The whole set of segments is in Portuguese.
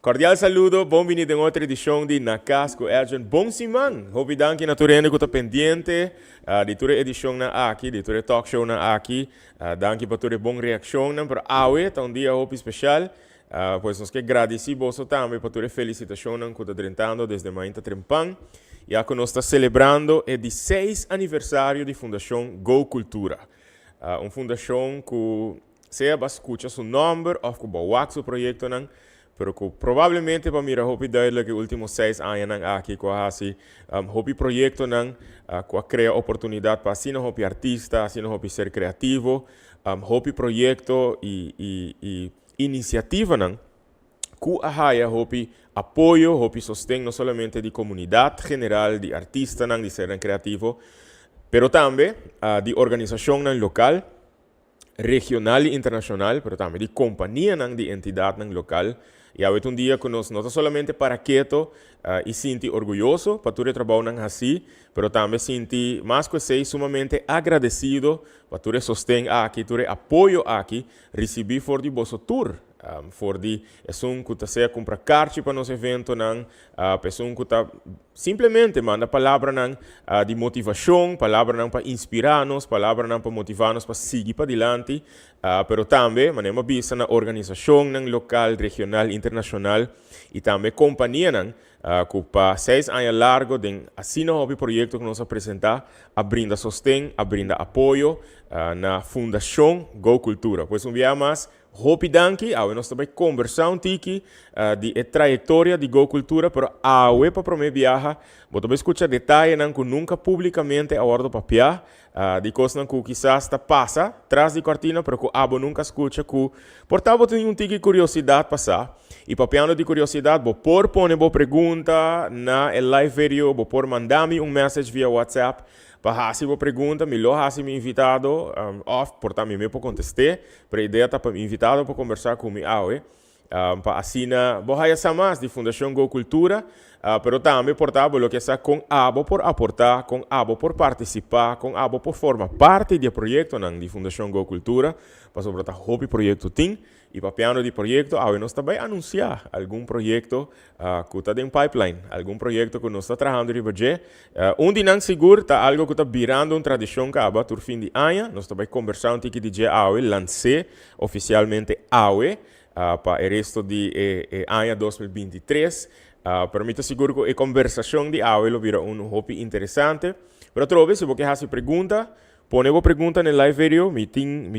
Cordial saludo, bem-vindo em outra edição de Na Casa com Erjan. Bom semana, hope danke na turende que está pendente, de toda edição na aqui, de toda talk show na aqui, danke para toda boa reação, para awe, tá um dia hope especial, pois nós que agradecemos também para toda felicitação que está tentando desde manhã trempang, e a que nós está celebrando é o 16 aniversário da Fundação Go Cultura, uma fundação que se escuta seu nome ou que boa o projeto não. Pero provavelmente para mim hopi duidelijk que últimos 6 anos aqui com assim hopi projeto nang com cria oportunidade para assim hopi artista, assim hopi ser criativo, hopi projeto e iniciativa nang ku ahaya hopi apoio, hopi sostém não somente de comunidade general de artista nang de ser criativo, pero também de organização nang local, regional e internacional, pero também de companhia nang de entidade nang local. E há um dia que nós não somente para quieto e sentir orgulhoso para todo o trabalho assim, mas também sentir mais que ser sumamente agradecido para todo o sustento aqui, todo o apoio aqui, receber for de vosso tour, for de pessoa que está comprar carte para nosso evento, pessoa que está simplesmente manda palavra de motivação, palavra para inspirar-nos, palavra para motivar-nos para seguir para adiante, pero também manemos vista na organização local, regional, internacional e também companhia que para 6 anos largo de assim o projeto que nós apresentar, brinda sustento, brinda apoio na Fundação Go Cultura. Pois dia mais hopi danki, nós também conversar tiki de trajetória de Go Cultura, pero para prometer viaja, vou escutar detalhes que nunca publicamente a hora do papel, de coisas que quizás está passa atrás de cortina, pero que abo nunca escuta que portanto tem tiki curiosidade passar e papiando de curiosidade, vou pôr boa pergunta na live video, vou mandar-me message via WhatsApp. Para fazer uma pergunta, melhor fazer me invitado, portanto, me para contestar, para a ideia está para me invitado para conversar comigo, para assinar, vou fazer mais de Fundação Go Cultura, pero também, portanto, o que está com abo por aportar, com abo por participar, com abo por formar parte do projeto de Fundação Go Cultura, para sobre o que o projeto tem, e para piano de projeto, nós também anunciar algum projeto que está em pipeline, algum projeto que nós está trabalhando de budget. Não seguro, está algo que está virando uma tradição que acaba por fim de ano, nós também conversamos com o DJ AOE, lancei oficialmente AOE para o resto de ano 2023. Para mim, seguro que a conversação de AOE vira hobby interessante. Mas outra vez, se você fazer pergunta, põe uma pergunta no live video, tem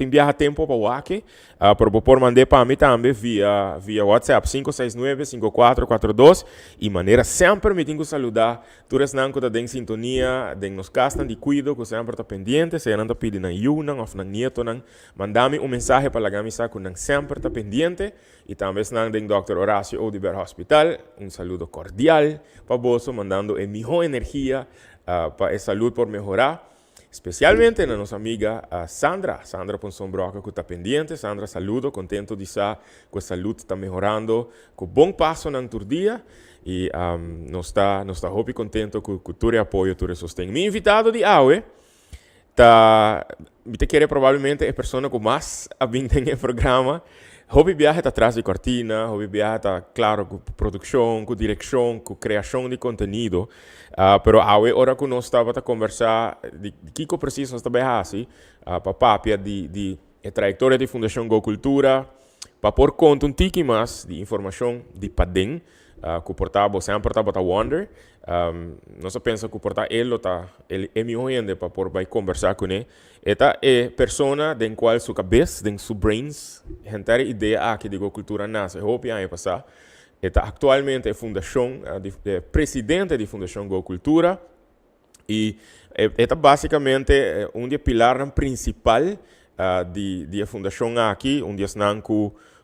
viaja tempo para o aqui, para você mandar para mim também via WhatsApp 569-5442 e maneira sempre me tenho que saludar todos os que estão em sintonia, de nos castam de cuido, que sempre está pendente, se não está pedindo ajuda ou não nieto, mandar-me mensagem para a camisa que não sempre está pendente e também se tem Dr. Horacio Odiber Hospital, saludo cordial para você, mandando a melhor energia para a saúde por melhorar. Especialmente na nossa amiga Sandra Ponsonbroca, que está pendente. Sandra, saludo, contento de saber que a saúde está melhorando, com bom passo no dia. E nós está muito contento com todo o apoio, todo o sustento. Meu invitado de AOE, me quer provavelmente a pessoa que mais habita no programa. Hobby viaja está atrás de cortina, hobby viaja está, claro, com produção, com direção, com criação de conteúdo. Pero a hora que nós estávamos a conversar de que preciso nós também assim, para papia de trajetória de Fundação Go Cultura, para pôr conta tique mais de informação de Padem, que o portava sempre estava a Wonder. Nós pensa que o portava ele é melhor ainda para pôr vai conversar com ele. Esta é pessoa den qual sua cabeça, den sua brains, a ideia aqui de Go Cultura nasce. Eu hope que passar. Esta atualmente é fundação, presidente da Fundação Go Cultura e esta basicamente um dos pilares principais da fundação aqui, um dos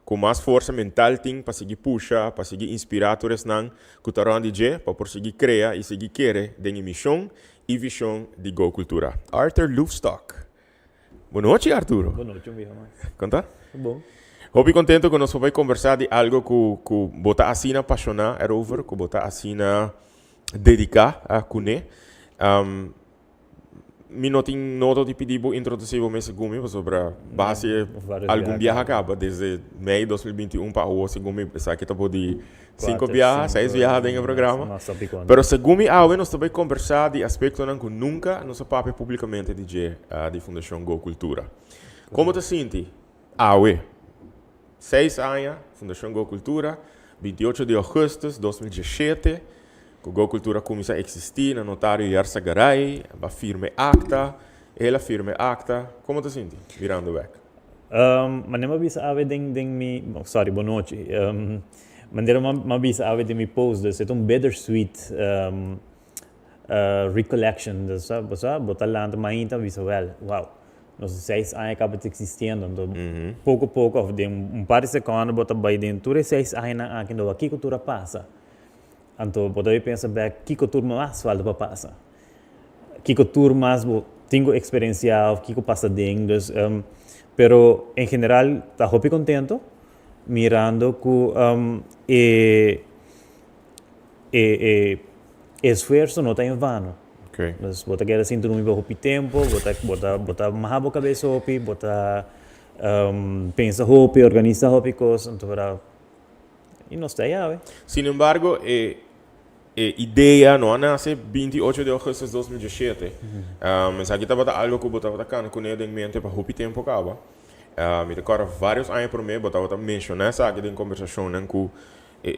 com mais força mental tem para seguir puxar, para seguir inspirar todos que estão de para seguir criar e seguir querer da missão e visão de Go Cultura. Arthur Loofstock. Boa noite, Arturo. Boa noite, amigo. Conta? Bom. Estou contente que nós vamos conversar de algo que você assim apaixonar over, que você assim dedicar a conhecer. mi não tinha nota de pedir para introduzir o mês Gumi sobre a base algum viagem acaba desde maio de 2021 para o Gumi está aqui tá de 5 viagens 6 viagens no programa pero se Gumi nós também conversar de aspecto que nunca nos papo publicamente de Fundação Go Cultura como te sente 6 anos Fundação Go Cultura 28 de agosto de 2017 que Go Cultura começa a existir no notário Yarsa Garay, a firme acta, ela firme acta, como te senti virando back? Mas não bisa ave mi, sorry, boa noite. Maneira ma bisa ave de mi post, é bittersweet recollection, sabe? Botar lá na mainta bisa well, wow. Nós 6 anos acaba existindo, então pouco a pouco, de par de segundos, botar bem dentro de 6 anos aqui, então aqui cultura passa. Então, pode pensar bem que turma mais falta para passar. Que turma mais tenho experiencial, que passa dentro. Pero, em geral, está muito contente, mirando que esforço não está em vano. Okay. Mas, bota que assim, tu não me vai tempo, bota mais a cabeça, bota pensa, organiza, coisas, então, e não está aí. Sin embargo, ideia não nasce 28 de agosto de 2017. Mas aqui estava algo que eu estava com ele em mente para o tempo acaba. Me decora vários anos por mim, eu estava mencionando essa aqui em conversação que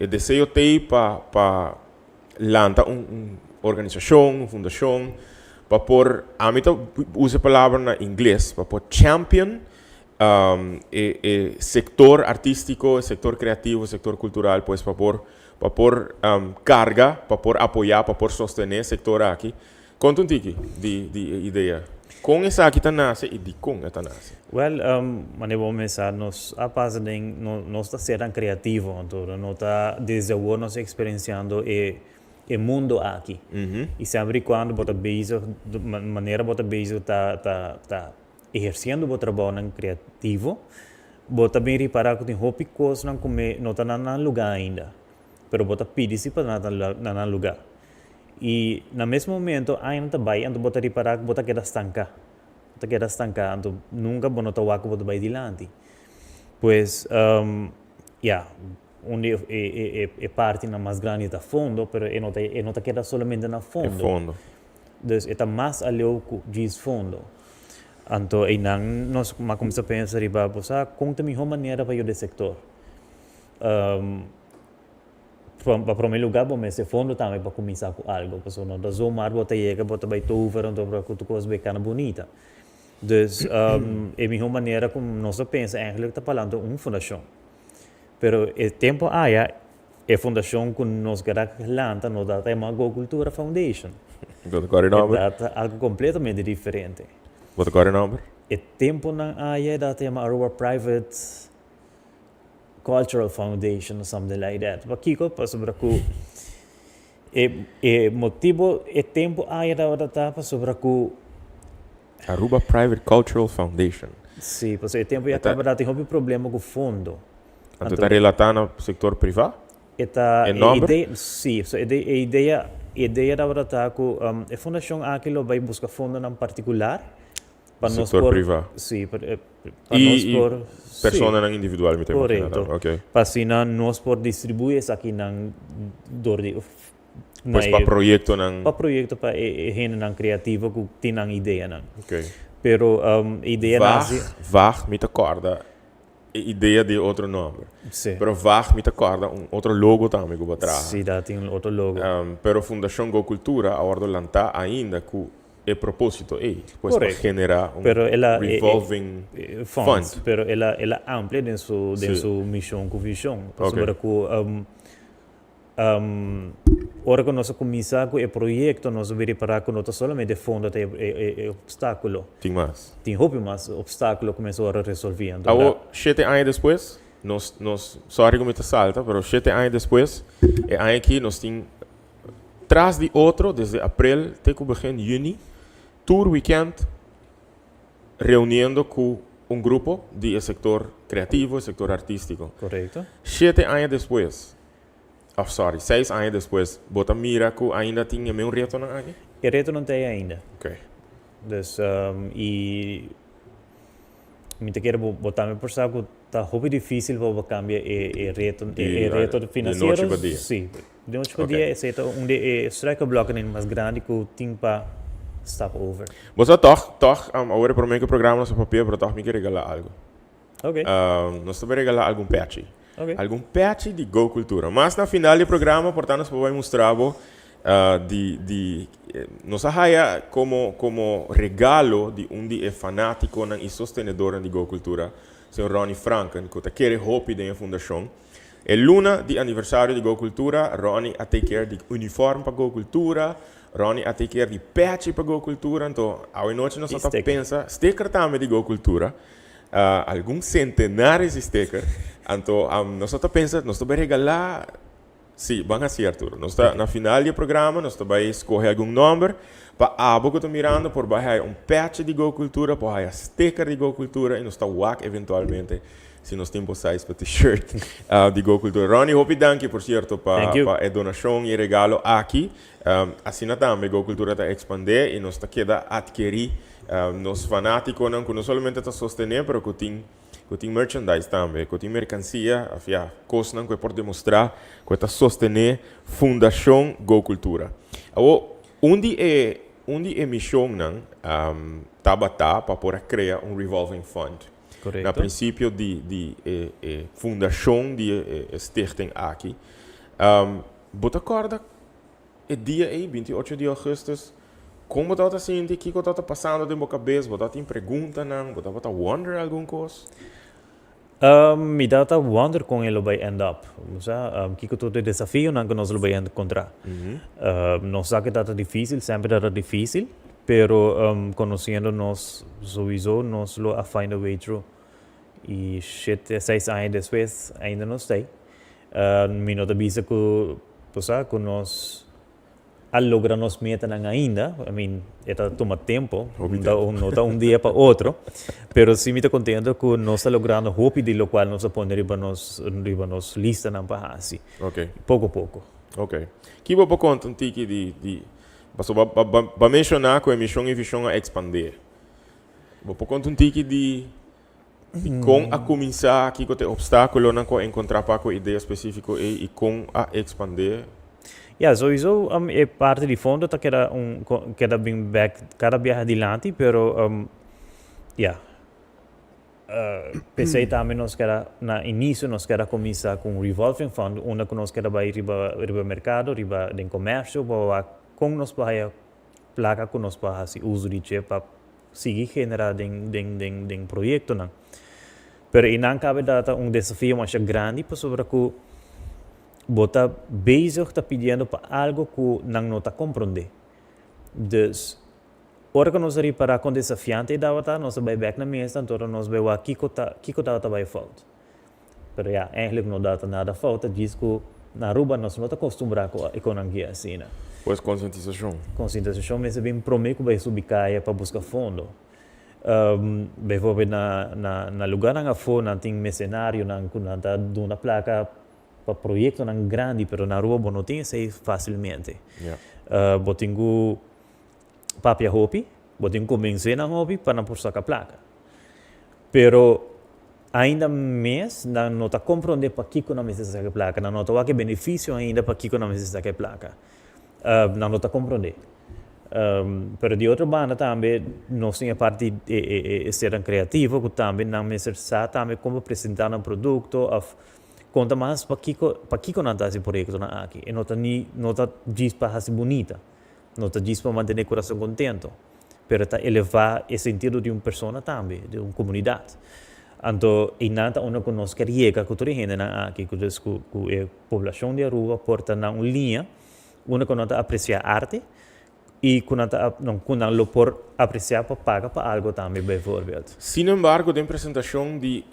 o desejo tem para lançar uma organização, uma fundação, para pôr, a mim usa a palavra em inglês, para pôr champion sector artístico, sector creativo, sector cultural, pues para por carga, para por apoiar, para por sostener sector aqui. Conta um tique de ideia. Com essa aqui tá nasce e de com essa nasce. Well, mas vou começar nós a passar nós está sendo criativo, então nós está desde o nós experienciando o mundo aqui. E sempre quando bota base, de maneira bota base tá exercendo o trabalho criativo, bota bem reparar que tem hobby coisas não come não está no lugar ainda, pero bota pedir para na lugar. E no mesmo momento ainda vai, então bota reparar que bota queda estancar, então nunca bota o água bota vai adiante. Pois, onde é parte na mais grande da fundo, pero não tá queda somente na fundo. É fundo. Então está mais além que diz fundo. Então, nós começamos a pensar, como tem uma maneira para o sector. Para primeiro lugar, vamos ser fundo também para começar com algo. Porque não dá só mar, bota chega, bota vai tover, então para que coisa bacana bonita. Então, é a minha maneira como nós pensamos, eigenlijk está falando uma fundação. Pero o tempo é fundação que nós queremos lançar, nós dá uma Go Cultura Foundation. É algo completamente diferente. Wat is het number? O tempo na área da tema Aruba Private Cultural Foundation or something like that. Bakiko pa sobre ku motivo o tempo área da tapa sobre ku Aruba Private Cultural Foundation. Sim, porque o tempo já acaba da tem um problema com o fundo. Então está relatado ao setor privado? Eta ideia, sim, so ideia da verdade que a fundação aquilo vai buscar fundo em particular para nós setor privado. Sim, para nós por pessoa não individual, me correto. Okay. Para assim nós por distribuir isso aqui nang dordi pues para projeto nang para projeto para gente nang criativo que tem nang ideia nang. Okay. Pero ideia vag me acorda ideia de outro nome. Sim. Pero vag me acorda outro logo também que atrás. Sim, dá tem outro logo. Pero Fundação Go Cultura agora lança ainda com o propósito pues para generar revolving fund. Pero ela amplia em sua missão com visão. Sobre que ora que nós começar com o projeto, nós vamos parar que não somente fundo é obstáculo. Tem mais. Tem mais obstáculo começou a resolver. Então, 7 anos depois, nós sorry que me salta, mas 7 anos depois, é ano que nós temos tras de outro, desde abril até que begin junho, tour weekend, reunindo com grupo de sector creativo e sector artístico. Correto. 7 anos depois, 6 anos depois, bota mira que ainda tinha meu retorno aqui? O retorno não tem ainda. Ok. Dus, e muita queira botar me por saco tá hobby difícil para cambiar reto financeiro. De noite para dia. Sim, de noite para dia é certo onde é strike block mais grande que o tem para stop over. Você toch, agora para mim que o programa nosso papel para toch me quer regalar algo. Ok. Nós também regalar algum patch. Ok. Algum patch de Go Cultura. Mas na final do programa, portanto, nós vamos mostrar nos arraia como regalo de de fanático e sostenedor de Go Cultura, senhor Ronnie Franken, que quer hopi da fundação. É luna de aniversário de Go Cultura, Ronnie a take care de uniforme para Go Cultura, Ronnie a take care de patch para Go Cultura, então, a noite nós só pensa, sticker também de Go Cultura, algum centenares de sticker, então, nós só pensa, nós vamos regalar. Sim, van a ser, Arturo. Nós está na final do programa, nós vamos escolher algum número para a boca estou mirando por baixo patch de Go Cultura, por baixo sticker de Go Cultura e nós está WAC eventualmente se nós temos size para t-shirt de Go Cultura. Ronnie, hope danke por certo para a donação e regalo aqui. Assim também Go Cultura está expandir e nós está queda adquirir nos fanáticos não somente está sostener, mas que tem merchandise também, que tem mercancia, coisa que pode demonstrar que está sostener Fundação Go Cultura. Onde é missão não tabata para poder criar revolving fund. Correto. Na princípio de fundação de stichting aqui. Bota acorda é dia 28 de agosto. Como está assim, o que está passando dentro da cabeça? Você tem pergunta não? Você está wonder alguma coisa? Me dá a wonder com ele vai end up. Que todo desafio não que nós vai encontrar. Nós sabemos que está difícil, sempre está difícil, pero conhecendo nós, sowieso, nós lo a find a way through. E 6 anos depois ainda não sei. Me nota bisa que nós logra nos meta ainda, toma tempo, não dia para outro, pero sim me está contento que nós está logrando hope de lo qual nós põe riba nos lista na assim. Ok. Pouco a pouco. Ok. Que vou contar um tique para mencionar que a missão e visão a expandir. Vou contar um tique de com a começar aqui com o obstáculo não com encontrar para com ideia específica e com a expandir. Sowieso é parte de fundo que queda bem back cada viagem adiante, pero pensei também nós queda na início nós queda começar com revolving fund, onde nós queda vai riba mercado, riba de comércio, com nós para placa com nós para uso de chip para seguir generar den projeto não. Pero não cabe data desafio mais grande para sobre que bota bezig está pedindo para algo que não está compreender. Dus, ora que nós reparar com desafiante dava nós vai back na mesa, então nós vai o que dava vai falta. Pero eigenlijk não dá nada falta, diz que na Aruba nós não está acostumbrado com a economia assim, né? Pois conscientização. Conscientização, mas é bem prometo vai subir caia para buscar fundo. Na lugar na fora não tem mercenário, não está dando placa para projeto não grande, pero na rua não tem isso facilmente. Botingo papia hopi, botingo convencer na hopi para não puxar a placa. Pero ainda mais não está compreender para que não precisa a placa, não está que benefício ainda para que não precisa a placa. Não está compreender. Pero de outra banda também nós temos a parte de ser criativo, que também não precisa também como apresentar um produto conta mais para que não está esse projeto aqui. E não está diz para ser bonita, não está diz para manter o coração contento, mas está elevar o sentido de uma pessoa também, de uma comunidade. Então, e nada onde nós queremos chegar com toda a gente aqui, que a população de Aruba porta na uma linha onde nós está apreciar arte e quando não por apreciar para pagar para algo também, por exemplo. Sin embargo, da apresentação de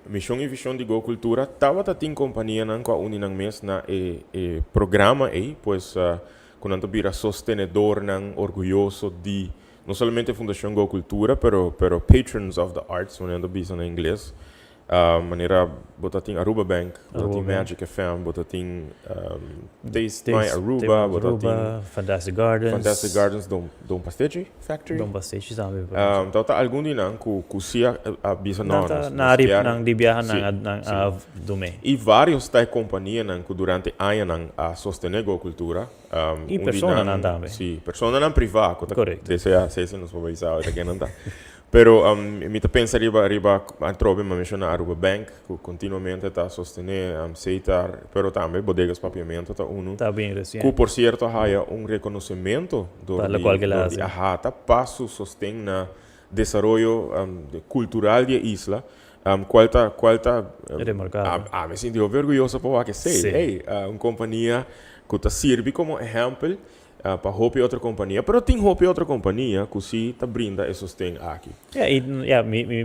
missão e visão de Go Cultura, estava tem companhia não com a uninang mes na programa aí, pois quando vira sostenedor não orgulhoso de não somente a Fundação Go Cultura, pero Patrons of the Arts, quando bisa na inglês, Maneira botating Aruba Bank, botating Aruba Magic FM, botating Taste My Aruba, botating Fantastic Gardens. Fantastic Gardens Dom Pastéchi Factory. Dom Pastéchi sabi. Então tá algum dia não ku siya bisa nós. Narip nang dibiyahan ng dume. E vários tai companhia nang ku durante anos nang a sostener a cultura. E persona nang dami. Sì, persona nang privata. Corretto. Desea se nos poverizzava perché non dà. Pero mi pensa riba a trobe ma menziona Aruba Bank que continuamente está sostener aceitar pero também bodegas papiamento tá uno Tá bem recente. que por certo há reconhecimento do Para ahata passo sostém na desenvolvimento cultural da isla qual tá Remarcável. me sinto orgulhoso por que sei Sim. hey uma companhia que está serve como exemplo para roupa outra companhia, pero tem roupa outra companhia que se tá brinda e sustém aqui.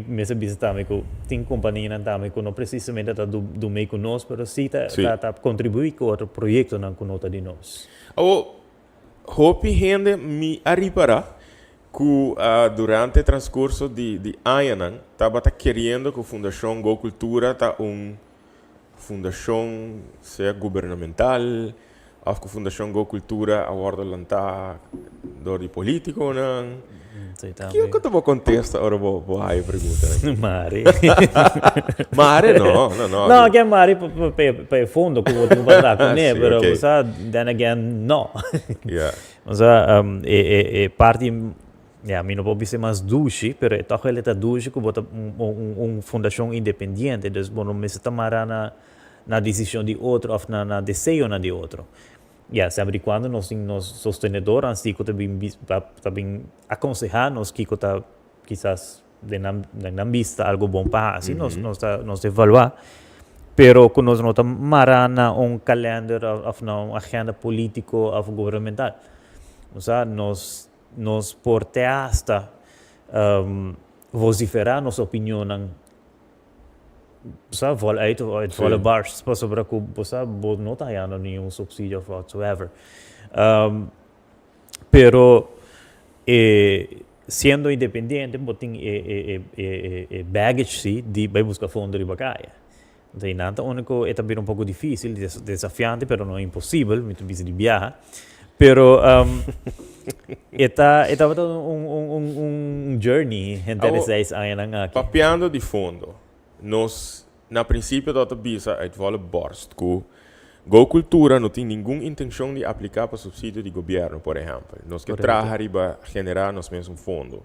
Me sabi também que tem companhia na também que não precisamente tá do meio conosco, pero sim tá contribuir com outro projeto na conota de nós. Roupa rende me arribará que durante o transcurso de anos estava querendo que a Fundação Go Cultura tá fundação seja governamental of que a Fundação Go Cultura aborda lantar do político não que eu tô contexto agora vou aí pergunta Mari Mari não que é Mari para fundo que eu vou falar com ele pero você then again no você parte mi não pode ser mais duche pero toch ele tá duche que bota fundação independente dus bom não me se tomar na decisão de outro ou na desejo de outro. Sempre quando nós sostenedor antes que também aconselhar-nos que quizás na vista algo bom para assim nós evaluar pero que nós não marana calendário ou uma agenda político ou governamental nós porte hasta vociferar nossa opinião vol uit volle bars sobre que você não está ganhando nenhum subsídio whatsoever. Pero sendo independente, boting baggage sim de vai buscar fundo de bacana. Então, nada único é também pouco difícil, desafiante, pero não impossível, muito busy de viajar. Pero está journey interessante aí. Papiando de fundo. Nós, na princípio da visa, a gente borst que Go Cultura não tem nenhuma intenção de aplicar para subsídio de governo, por exemplo. Nós que trabalhamos para generar nós mesmos fundo.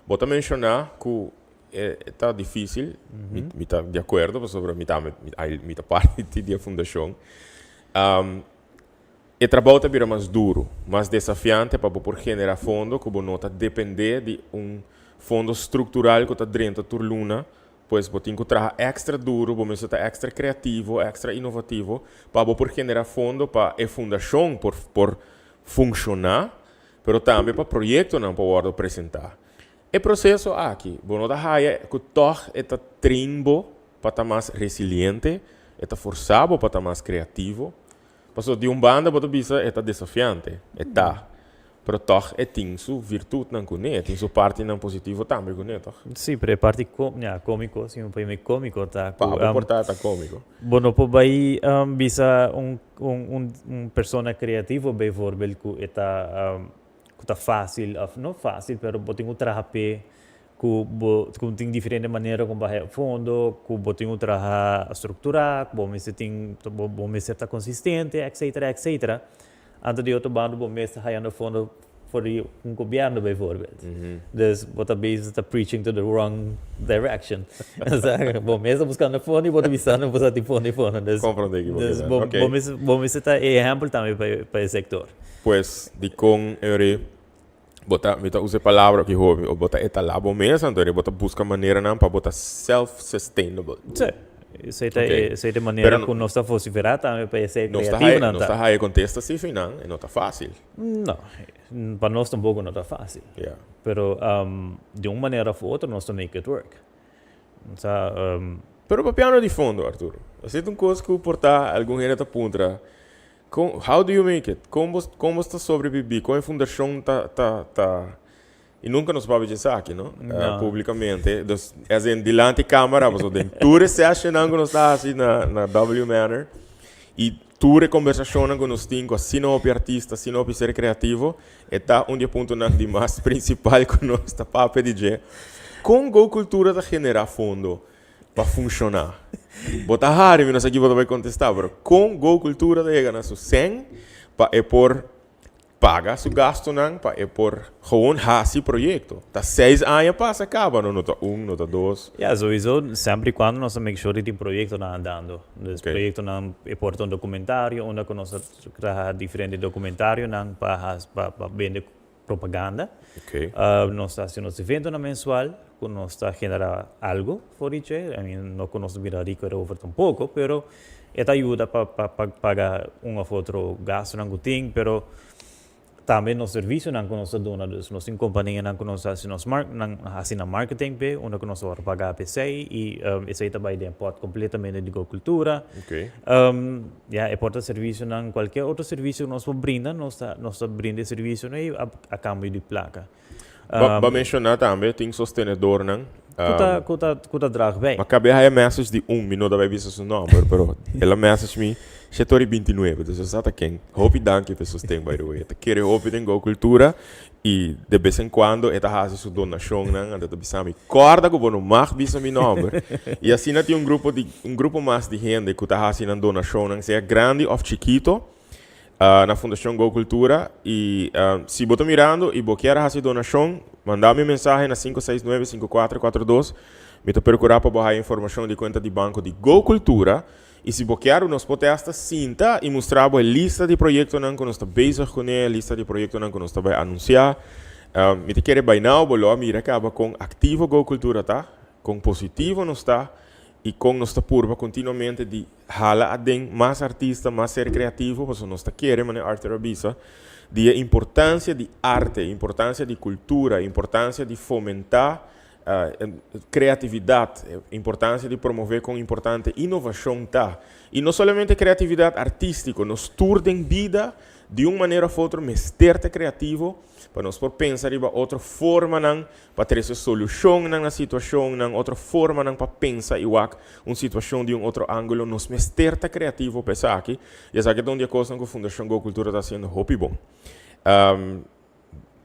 Vou também mencionar que está difícil, me está de acordo sobre a parte da fundação. O trabalho está mais duro, mais desafiante para poder generar fundo que não está depender de fundo estrutural que está dentro da Turluna. Pois botin que trabalhar extra duro, vamos estar extra criativo, extra inovativo, para poder generar fundo para a fundação por funcionar, mas também para o projeto não poder apresentar. O processo aqui, bom, da raia que toch está trimbo para estar mais resiliente, está forçado para estar mais criativo, passou de banda para bisa está desafiante, está. Pero toch tem sua virtude não cune, tem sua parte não positiva também cune, toch? Sim, pero parte cômico, sim, um país cômico tá. Para portar tá cômico. Bueno, po vai bisa persona criativo bem voorbeeld que tá fácil, não fácil, pero boting o trabalho que tem diferente maneira como vai fundo, que boting o trabalho estruturar, bom me ser tá consistente, etc. Antes de outro bando, bom mês está fundo voor governo bijvoorbeeld. Dus wat dat bezig is, preaching to the wrong direction. Bom mês está buscando fundo e bota visando para de fundo. Dus bom mês está exemplo também para o sector. Pues de com bota usa palavra que houve, ou bota etalar bom mês, então bota busca maneira não para botar self-sustainable. Sim. Sei de maneira que não está vociferar também para ser criativo. Não está aí contesta se final, não está fácil. Não, para nós tampouco não está fácil. Pero de uma maneira ou outra nós também make it work. Pero para piano de fundo, Arturo, você tem coisa que portar algum gente tá puntra. How do you make it? Como está sobreviver? Como a fundação tá e nunca nos pode dizer aqui, não? Não. Publicamente. Então, é em delante da câmera, você tem toda session que nós está assim na W Manor e toda conversação que nós temos com sinop artista, sinop ser criativo, e tá um ponto de mais principal que nós está para pedir. Com Go Cultura de generar fundo para funcionar. Bota Harry, nós aqui vai contestar, pero com Go Cultura de ganhar su 100 para por paga su gasto não para por gewoon hasi projeto. Tá 6 anos passa acaba, não tá 1, não tá 2. Ja, sowieso, sempre quando nós make sure que o projeto está andando. Dus Okay. projeto não é por um documentário, onde nós criamos diferentes documentários para vender propaganda. Ok. Nós estamos fazendo um evento mensual, que nós estamos generando algo por isso. Não nós virar rico over um pouco, mas isso ajuda para pagar um ou outro gasto que tem, mas também no serviço que nós damos, nós em companhia que nós fazemos marketing, onde nós vamos pagar a PC e isso também pode completamente de cultura. Ok. É por serviço, qualquer outro serviço que nós brindamos, nós brindamos serviço a câmbio de placa. Para mencionar também, tem sostenedor, não? Kuta drag bem. Acabei a message de 1 minuto, vai ver seu número, pero ela message me, setor 29, então você sabe quem. Hope danke pessoas têm, by the way. Tá querer hope tem Go Cultura e de vez em quando ela faz sua donação, não? Ela bisa me corda que não mag bisa meu número. E assim não tem um grupo mais de gente que tá fazendo donação, não? Seja grande ou chiquito. Na Fundação Go Cultura e se você mirando e você quer fazer donação, mandar-me mensagem na 569-5442. Me estou procurando para borrar a informação de conta de banco de Go Cultura e se você quer, nós podemos esta cinta e mostrar a lista de projetos que nós estamos bezig com a lista de projetos que nós estamos a anunciar. Me te quer bem não, bolo, mira acaba com ativo Go Cultura, tá? Com positivo nós está e com nossa curva continuamente de hala a den mais artista, mais ser criativo, porque nós queremos, mas arte rabisa, de importância de arte, importância de cultura, importância de fomentar criatividade, importância de promover com importante inovação, tá? E não somente criatividade artística, nós turdem vida de uma maneira ou outra, mesterte criativo, para nós por pensar em outra forma para ter essa solução na situação, outra forma para pensar em uma situação de outro ângulo, nos mesterte criativo pensar aqui, e essa é onde a coisa que a Fundação Go Cultura está sendo hopi bom.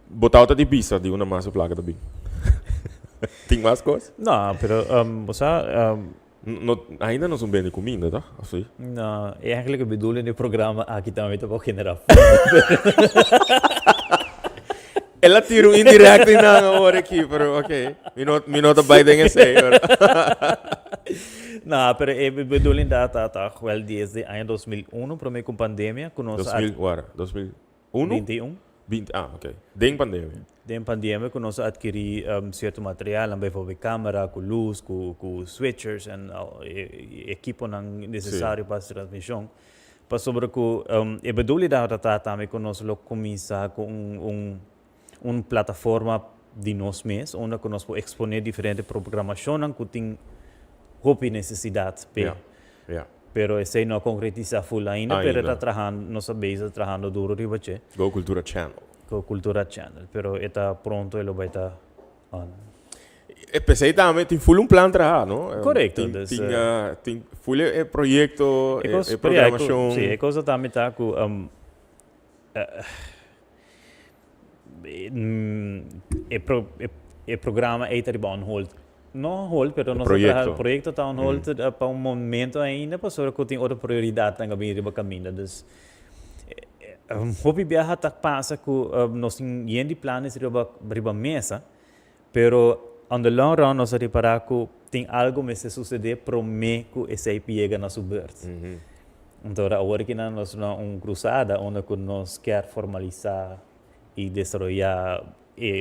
Botar outra de pista de uma massa placa também. Tem mais coisas? Não, mas ainda não são bem de comida, tá? Assim. não, eigenlijk de bedoeling do programa aqui também está para generar. Ela tirou indireto na hora aqui, pero ok. Minuto Biden esse. Não, mas a bedoeling está wel desde ano 2001, para mim com pandemia, com nós 2001? 21. 20, ok. Den pandemia. Den pandemia, com nós adquiri certo material, bijvoorbeeld câmera, com luz, com switchers e equipo necessário para a transmissão. Para sobre que a bedoeling está também com nós começar com uma plataforma de nós mesmos, onde nós podemos exponer diferentes programações que têm roupa necessidade. Yeah. Pero esse não concretiza full ainda, pero está trabalhando, nós estamos trabalhando duro ribache. Go Cultura Channel. Go Cultura Channel, pero está pronto ele vai estar on. E pensei também, tem full plan trabalhar, não? Correto. Tem full projeto, programação. Sim, a coisa também está com o programa está on hold. Não hold, pero nosso projeto está on hold para momento ainda, para sobre que tem outra prioridade que também riba caminho. Dus hobby viaja tá passa que nós temos planos riba mesa, pero on the long run nós reparar que tem algo que se suceder para mim que esse chega na subverte. Então agora que nós uma cruzada onde nós quer formalizar e desenvolver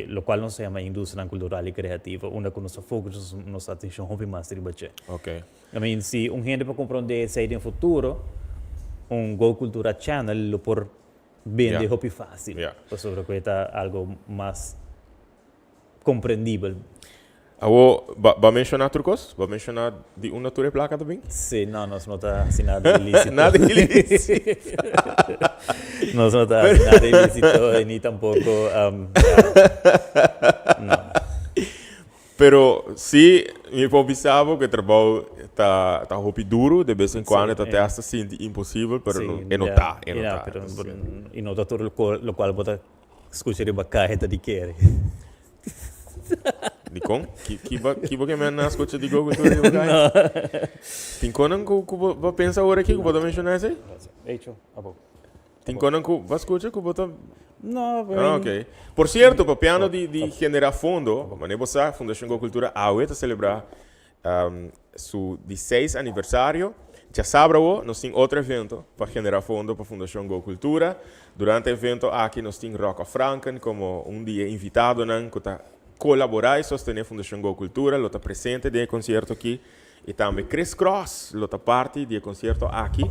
lo qual non si chiama industria culturale e creativa, onde con nostro focus, nostra attenzione hobby master bache. Ok. I mean, se un gente per comprendere se in futuro un Go Cultura Channel lo por vende hobby fácil. Por sobre questo algo más comprendível. Va mencionar outras coisas? Va mencionar de uma natura placa também? Sim, não, nós não está assim nada ilícito. Nada ilícito. Nós não está assim nada ilícito, nem tampouco Pero sim, me pensava que o trabalho tá roupa duro, de vez em quando tá até se sente impossível, pero não tá, não tá. Pero e não todo lo qual bota escuchar ba kahit di kere. Di kong? Que me na escuta de Google Tour de lugar? Tem conan que pensa agora aqui que pode mencionar isso? Hecho, abo. Tem conan que vai escutar que pode. No, Ok. Por cierto, para piano de generar fundo, a Fundação Go Cultura AUE está celebrar seu 16 aniversário. Já sábado, nós temos outro evento para generar fundo para a Fundação Go Cultura. Durante o evento, aqui nós temos Rocco Franken como dia invitado que está colaborar e sostener a Fundação Go Cultura. Ele está presente no concerto aqui. E também Chris Cross, ele está parte do concerto aqui.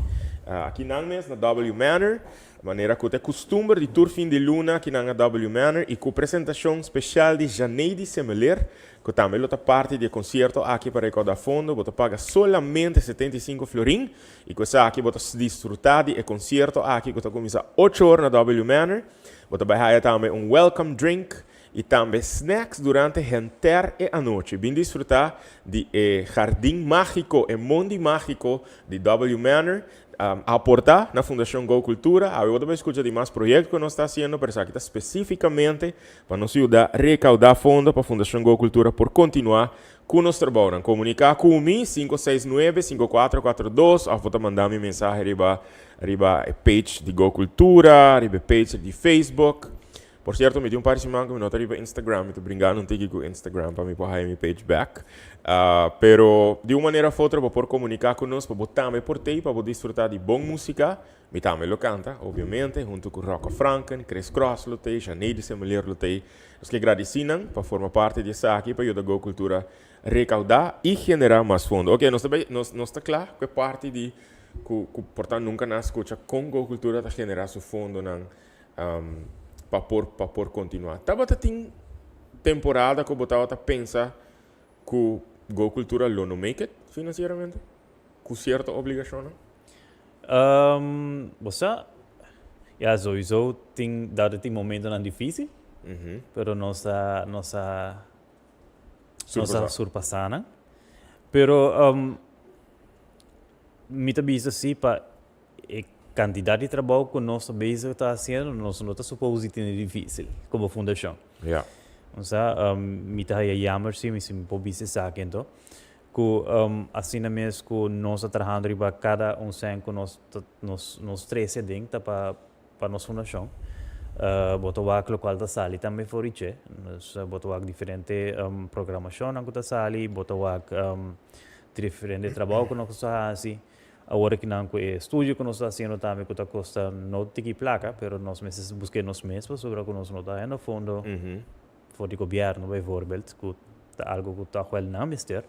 Aqui na W Manor. Maneira que é costume de tour fim de luna aqui na W Manor e com apresentação especial de Janeide Semeler, que também é parte do concerto aqui para recordar fundo, você paga solamente 75 florin e com isso aqui você desfrutar do concerto aqui que começa 8 horas na W Manor, você vai ter também welcome drink e também snacks durante a inteira a noite. Bem desfrutar do jardim mágico, o mundo mágico de W Manor. Aportar na Fundação Go Cultura. Eu também escuto de mais projetos que nós estamos fazendo, mas aqui está especificamente para nos ajudar a recaudar fundos para a Fundação Go Cultura por continuar com o nosso trabalho. Comunicar comigo, 569-5442, ou pode mandar minha mensagem arriba a page de Go Cultura, arriba a page de Facebook. Por certo, me deu par de semana que me nota arriba Instagram, me estou brincando um pouco com o Instagram para me pôr minha page back. Pero de uma maneira ou outra, para comunicar conosco, para botar me portei, para desfrutar de boa música, me também lo canta, obviamente, junto com Rocco Franken, Chris Cross, lutei, Janeide Semeler, lutei. Os que agradecem para formar parte dessa aqui, para ajudar a Go Cultura a recaudar e generar mais fundos. Ok, nós está claro que parte de, portanto, nunca na escuta com Go Cultura a generar seu fundo para por continuar. Tava tem temporada que eu botava a pensar que Go Cultura não make it financeiramente, com certa obrigação. Você, sowieso tem dado tem momento não difícil, pero nossa surpassana. Pero me também assim para quantidade de trabalho que nós também está fazendo, nós não está suposto que é difícil como fundação. Yeah. Então, me está aí jammer sim, me pode dizer que então, que assim mesmo que nós trabalhando para cada sem que nós três dentro para nossa fundação. Botawak local da sali também foi riche, nós botawak diferente programação na da sali, botawak diferente trabalho que nós fazemos. Agora que não é estúdio que nós estamos fazendo também, que está custa não tem placa, mas nós buscamos mesmo sobre o que nós não está no fundo, for de governo, bijvoorbeeld, que é algo que está wel não mister.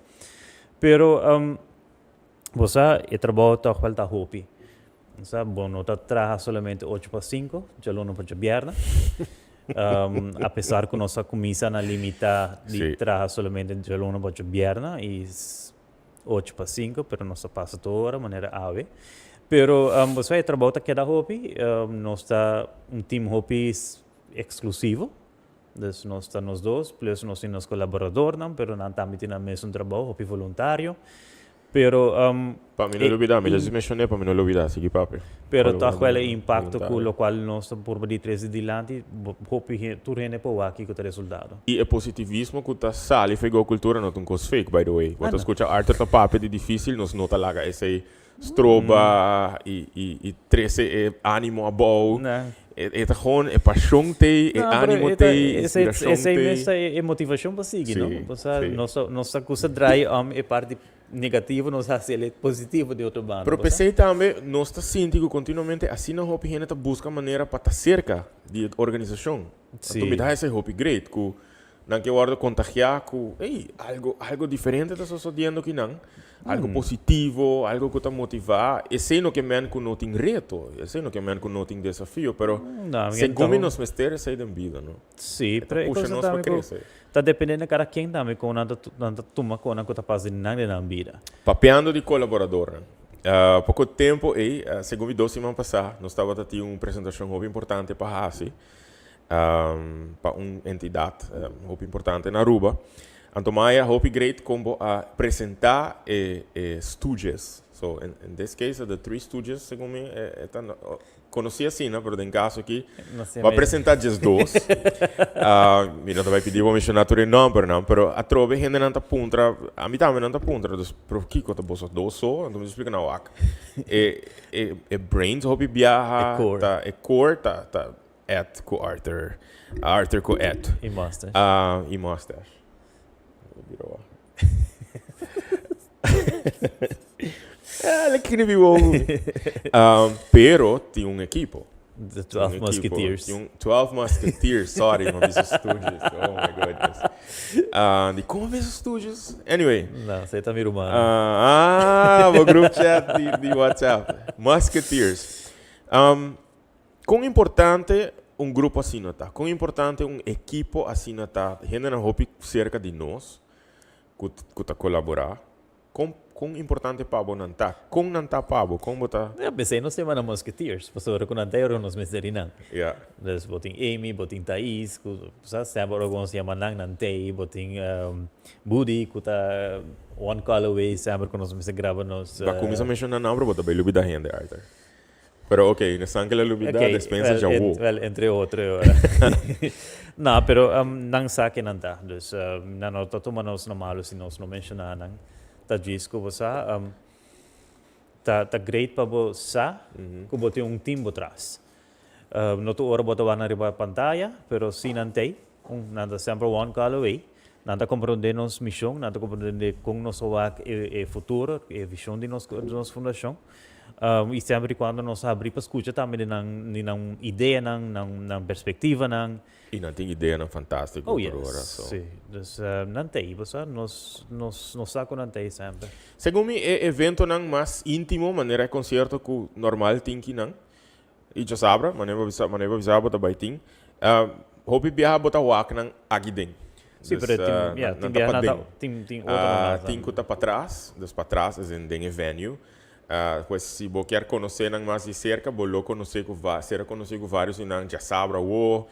Pero você é trabalho está wel tá hobby. Você bom não está trabalhando somente 8 para 5, já não pode governo. Apesar que nossa comissão na limita de trabalhar somente já não pode governo e 8 para 5, pero nós passa toda a maneira ave. Pero você trabalha que da hobby, nós está time hobby exclusivo. Então nós está nós dois, plus nós temos colaborador, não, pero não também temos trabalho hobby voluntário. Pero para mim não olvidar, me já mencionei para mim não olvidar, sigue papo. Pero tá qual é impacto com o qual nós por de três dilante, hobby tudo é para aqui com o resultado. E o positivismo que está sali foi Go Cultura não tem coisa fake, by the way. Quando escuta arte tá papo de difícil, nós nota lá esse stroba e trece ânimo a bom. É gewoon é paixão tem, é ânimo tem, inspiração tem. Essa é motivação para seguir, não? Nossa coisa drai é parte negativo, nós fazemos positivo de outro bando. Pero pensei também, nós está sentindo continuamente assim na hobby gente busca maneira para estar cerca de organização. Então me dá esse hobby great, que não que guardo contagiar com, algo diferente está sucedendo aqui não, algo positivo, algo que está motivar. Esse não que men que não tem reto, esse não que men que não tem desafio, pero segundo nós mesteiros sai da vida, não? Sim, puxa nós para crescer. Está dependendo de cada quem também com nada toma com nada que está fazendo na vida. Papeando de colaborador. Pouco tempo segundo 2 semanas passadas, nós estava tendo uma apresentação muito importante para a ASI. para uma entidade muito importante na Aruba. Então, Maia, hope great como a apresentar estúdios. So, in this case, the three stooges, segundo mim, conheci assim, né? Mas em caso aqui, vou apresentar just dois. Mira, vai pedir para mencionar o nome, não, mas a trove gente não está puntra, a mim também não está puntra, então, por que eu estou dois só? Então, me explica na wak. Brains, hope viaja, é core, tá, et com Arthur com et. E mustache. E mustache. Virou. Ele escreveu. Pero tinha um equipo. The 12 Musketeers. Tinha 12 Musketeers, sorry, não vi os estúdios. Oh my goodness. De como vi os estúdios? Anyway. Não, você tá me rumando. O grupo chat de WhatsApp. Musketeers. Quão importante um grupo assim não tá? Quão importante um equipo assim não tá? Gente não hope cerca de nós, que tá colaborar. Quão importante para você não tá? Como não tá para você? Como tá? Eu pensei, nós temos Musketeers, porque eu não tenho nos mesterinan. Yeah. Dus boting Amy, boting Thais, sempre alguns yamanang nantei, boting Budi, kuta One Call Away, sempre quando nós grava nos. Vai começar a mencionar não, mas também lubi da gente, Arthur. Pero ok, nessa que lubi da dispensa já vou. Well, entre outros. Não, pero não saque não tá. Dus não tô manos na malo se nós não mencionar não. Tá disco você tá great para você, que bote time por trás. Não tô ora botar na riba pantalla, pero se não tem, nada sempre one call away. Nada compreender nossa missão, nada compreender como nós vamos o futuro, a visão de nossa fundação. E sempre quando nós abrimos para escutar também não ideia, não perspectiva, não. E não tem ideia, não fantástico. Oh, yes. Sim. Dus não tem, você nós saco não tem sempre. Segundo mim, é evento não mais íntimo, maneira de concerto que normal tem que não. E já sabe, maneira avisar botar baiting. Hope viajar botar wak não aqui dentro. Sim, pero tem tem que estar para trás, dos para trás, é em venue. Pues se você quer conhecer não mais de cerca, você conhecer com vários e não já sabe ou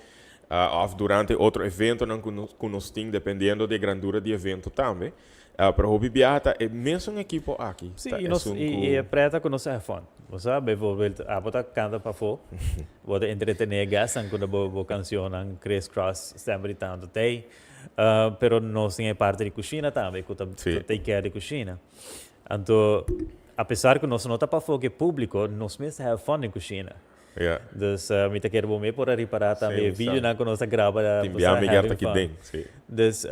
durante outro evento não que nós temos, dependendo da grandura do evento também. Para o Bibiata é mesmo uma equipe aqui. Sim, e é preta que nós é fã. Você sabe, você canta para fora, você entretener gastam quando você canciona, Chris Cross sempre tanto tem, pero nós temos parte de cozinha também, que tem que de cozinha. Então, apesar que nós não está para fora público, nós mesmos é fã de cozinha. Yeah. Dus me te quero bom para reparar também vídeo na que nós grava tem bem amigo aqui dentro. Dus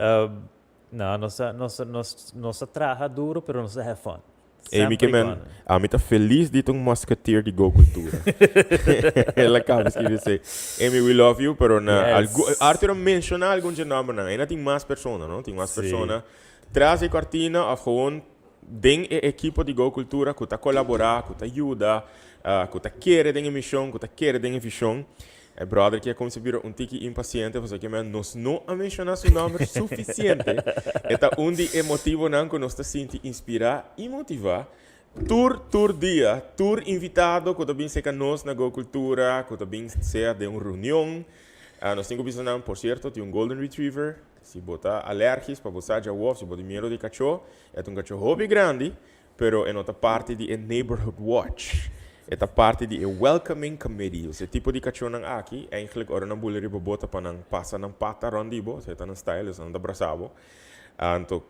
não, nossa trabalha duro, pero nós é fã. Amy que man, a mim tá feliz de ter um musketeer de Go Cultura. Ela acaba de dizer, Amy, we love you, pero na Arthur menciona algum de nome não, ainda tem mais pessoas, não? Tem mais pessoas. Traz a cortina, a gewoon den equipe de Go Cultura que tá colaborar, que tá ajuda, que tá querer den missão, que tá querer den visão. Brother, que é como se vira tique impaciente, você que nós não a mencionar seu nome suficiente. É onde é motivo não que nós está sentindo inspirar e motivar. Tour dia, tour invitado, que também seja nós na Go Cultura, que também seja de uma reunião. Nós temos que por certo, tem um Golden Retriever. Se botar alérgicos para você já wolf, se botar medo de cachorro, é um cachorro bem grande, pero é outra parte de Neighborhood Watch. É a parte de Welcoming Committee. Esse tipo de cachorro aqui, eigenlijk, ora não bulir para botar para não passar não pata rondibo, se está no style, se não dá abraçado. Então,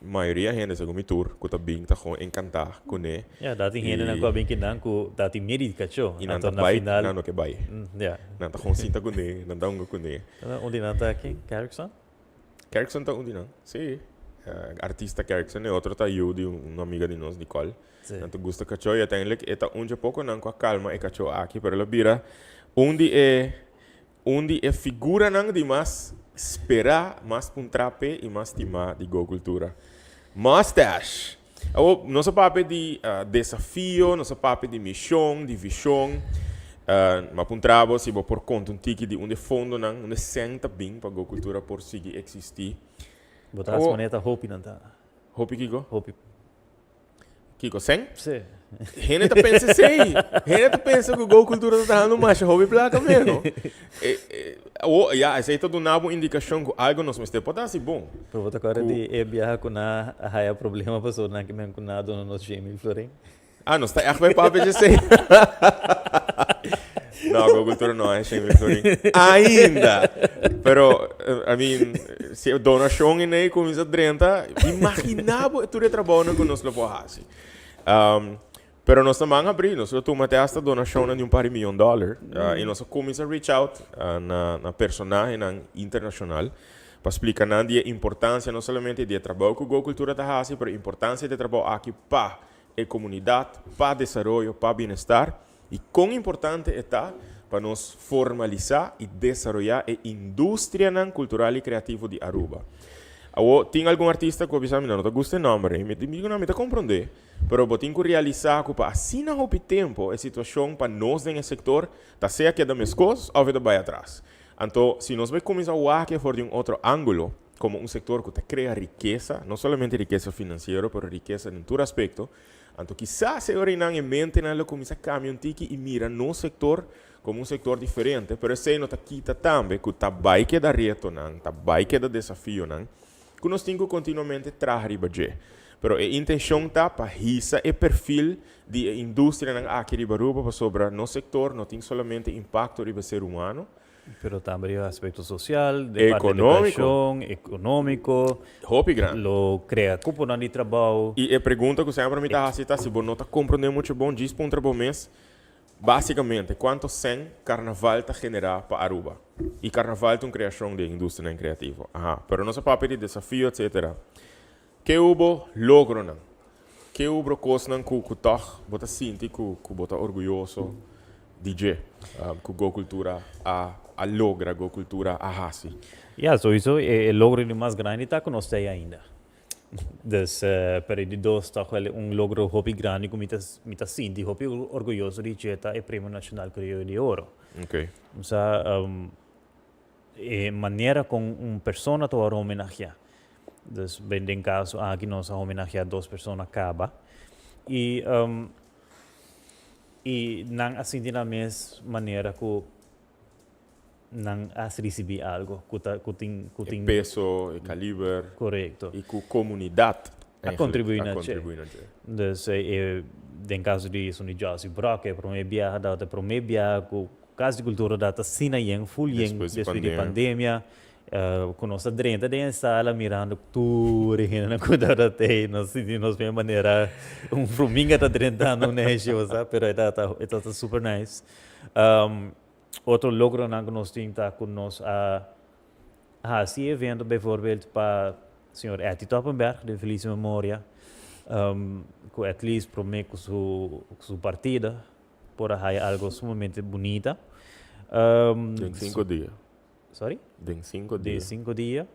a maioria da gente, segundo o tour, que está bem, está encantada com ele. Dati gente não cobre que não, que dati medo de cachorro. E não está bem, não que vai. Não está com cinta com ele, não está com ele. Onde não está aqui? Carrickson? Carrickson está onde não? Sim. Artista Carrickson é outro tá eu de uma amiga de nós, Nicole. Tanto gusta cachorro e uiteindelijk é onde pouco não com a calma é cachorro aqui, pero ela vira onde é figura não de mais esperar, mais puntrape e mais timar de Go Cultura. Mustache. Nosso papel de desafio, nosso papel de missão, de visão. Mas puntrabo se vou por conta tique de onde fundo não, onde senta bem para Go Cultura por seguir existir. Botar as monedas Hope não tá. Hope que go? Hope. Kiko, sen? Sim. Gente tá pensa sei. Gente tá pensa que o Go Cultura tá dando mais hobby placa mesmo. Essa aí tá dando uma indicação que algo nós mesmo pode ser bom. Pero vou agora de viajar com na haya problema pasó na que me com na dono nos Jamie Florin. Ah, não está echt bij papa de sei. Não, Go Cultura não é Jamie Florin. Ainda. Pero, I mean, se a donação em aí começa a 30, imaginava tu de trabalho que nós lo podemos fazer. Pero nós também abrimos, nós tomamos esta donação de par de $1 million e nós começamos a reach out na personagem internacional para explicar a importância não somente de trabalho que a Go Cultura está fazendo, mas a importância de trabalho aqui para a comunidade, para o desenvolvimento, para o bem-estar e quão importante está para nós formalizar e desenvolver a indústria cultural e criativa de Aruba. Tem algum artista que eu não gosta do nome, me está compreender, mas tem que realizar que para assim não houve tempo a situação para nós no setor, tá seja que é da minhas coisas ou da vai atrás. Então, se nós vamos começar a ver por um outro ângulo, como um setor que cria riqueza, não somente riqueza financeira, mas riqueza em todo aspecto, então quizás se orientam em mente, nós começar a caminhar e mira no setor como um setor diferente, mas se não está quita também que está vai que dá reto, está vai que dá desafio, que nós temos que continuamente trazer budget. Pero a intenção está para risar o perfil de indústria aqui de Aruba sobre no setor, não tem somente impacto sobre o ser humano, Pero também o aspecto social, de econômico, hobby grande. Lo crea cupo de trabalho. E a pergunta que sempre me está fazendo, se você não está compreendendo muito bom, diz para um trabalho mês, basicamente, quanto 100 carnaval está generar para Aruba? E carnaval é uma criação de indústria criativa. Pero nosso papel de desafio, etc. Que houve logro, não? Que houve coisas que você sente, que você orgulhoso de que a cultura a logra, a cultura a hasi. So isso é o logro mais grande está com nós ainda. Dus per de dos toch wel logro hobby grande que me tá senti hobby orgulhoso de jeta e Prêmio Nacional Crioulo de Ouro. Okay. Maneira com persona to homenagear. Dus bem em caso aqui nós homenagear duas pessoas acaba e não assim de na mesma maneira que não as receber algo que tem peso, calibre, correto e com comunidade a contribuir na dus em caso de isso de Josie Brock para mim viajar data para mim viajar com caso de cultura data sina yang full yang depois de pandemia com nossa drenta de sala mirando tudo e na cuidar até nós vemos maneira fruminga da drenta não é josa pero é super nice outro logro que nós temos com nós esse evento bijvoorbeeld para o senhor Eti Toppenberg de Feliz Memória que at least promete com sua partida por aí algo sumamente bonita em 5 dias. Sorry? De 5 dias. De 5 dias.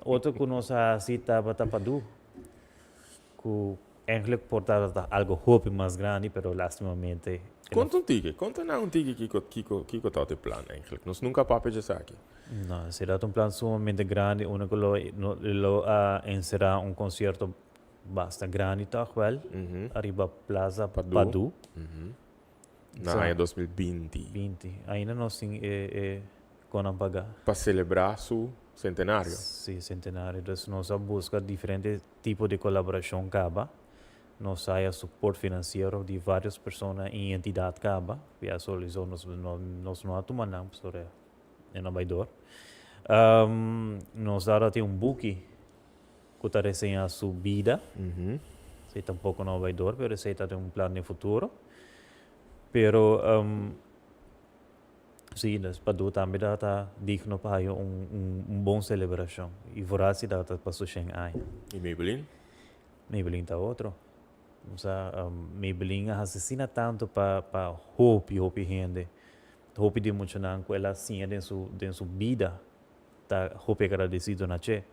Outro que nós estava tapado, que eigenlijk portava algo hobby mais grande, pero lastimamente. Conta um tique que está o plano, eigenlijk. Nós nunca papamos aqui. Não, será um plano sumamente grande, onde lo encerrar concerto bastante grande, tá well? Arriba Plaza Padu. Na ano 2020. Ainda nós temos com pagar. Para celebrar seu centenário. Sim, centenário. Então, nós buscamos diferentes tipos de colaboração caba. Nós há suporte financeiro de várias pessoas em entidade caba. E a solução nós não tomamos sobre em Nova nós agora temos book que está recém a subida. Se tampouco Nova York, mas se está um plano de futuro. Pero sim, Padu também está digno para bom celebração. E voracidade está para suchen aí. E Maybelline? Maybelline está outro. Maybelline assassina tanto para hope gente. Hope de muito não que ela sim é dentro vida. Tá hope agradecido na che.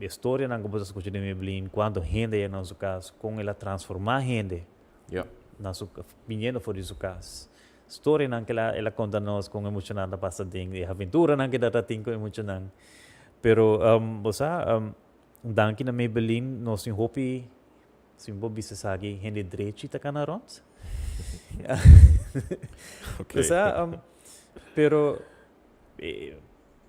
História não que você escuta de Maybelline quando gente é no seu caso com ela transformar gente. Na sua vinhendo fora de sua casa. História não que ela conta nós com emocionante passa ding, e aventura não que dá tem com emocionante. Pero você Danke na Maybelline, nós em hopi, sim, Bobby se sabe, gente direito tá canarons. Ok. Pero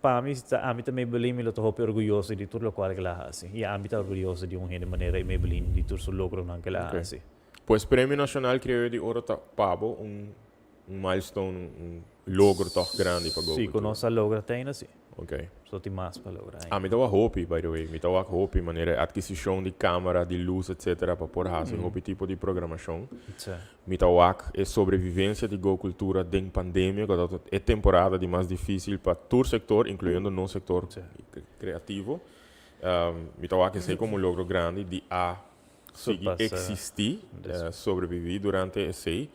para mim, a mim também Maybelline me tô orgulhoso de tudo o qual ela faz. E a mim tá orgulhoso de gente maneira Maybelline de tudo o logro que ela Ok. faz. Pois Prêmio Nacional criou de ouro tá pabo milestone, logro toch grande para Go Sim, Cultura. com nossa logra tem assim. Ok. Só tem mais para lograr. Me dava hopi, by the way. Me dava hopi, maneira aquisição de câmera, de luz, etc. para pôr raça, hopi tipo de programação. Me dava sobrevivência de Go Cultura em pandemia, que é temporada de mais difícil para todo setor, incluindo no setor criativo. Me dava que sei como logro grande de existir, sobreviver durante esse.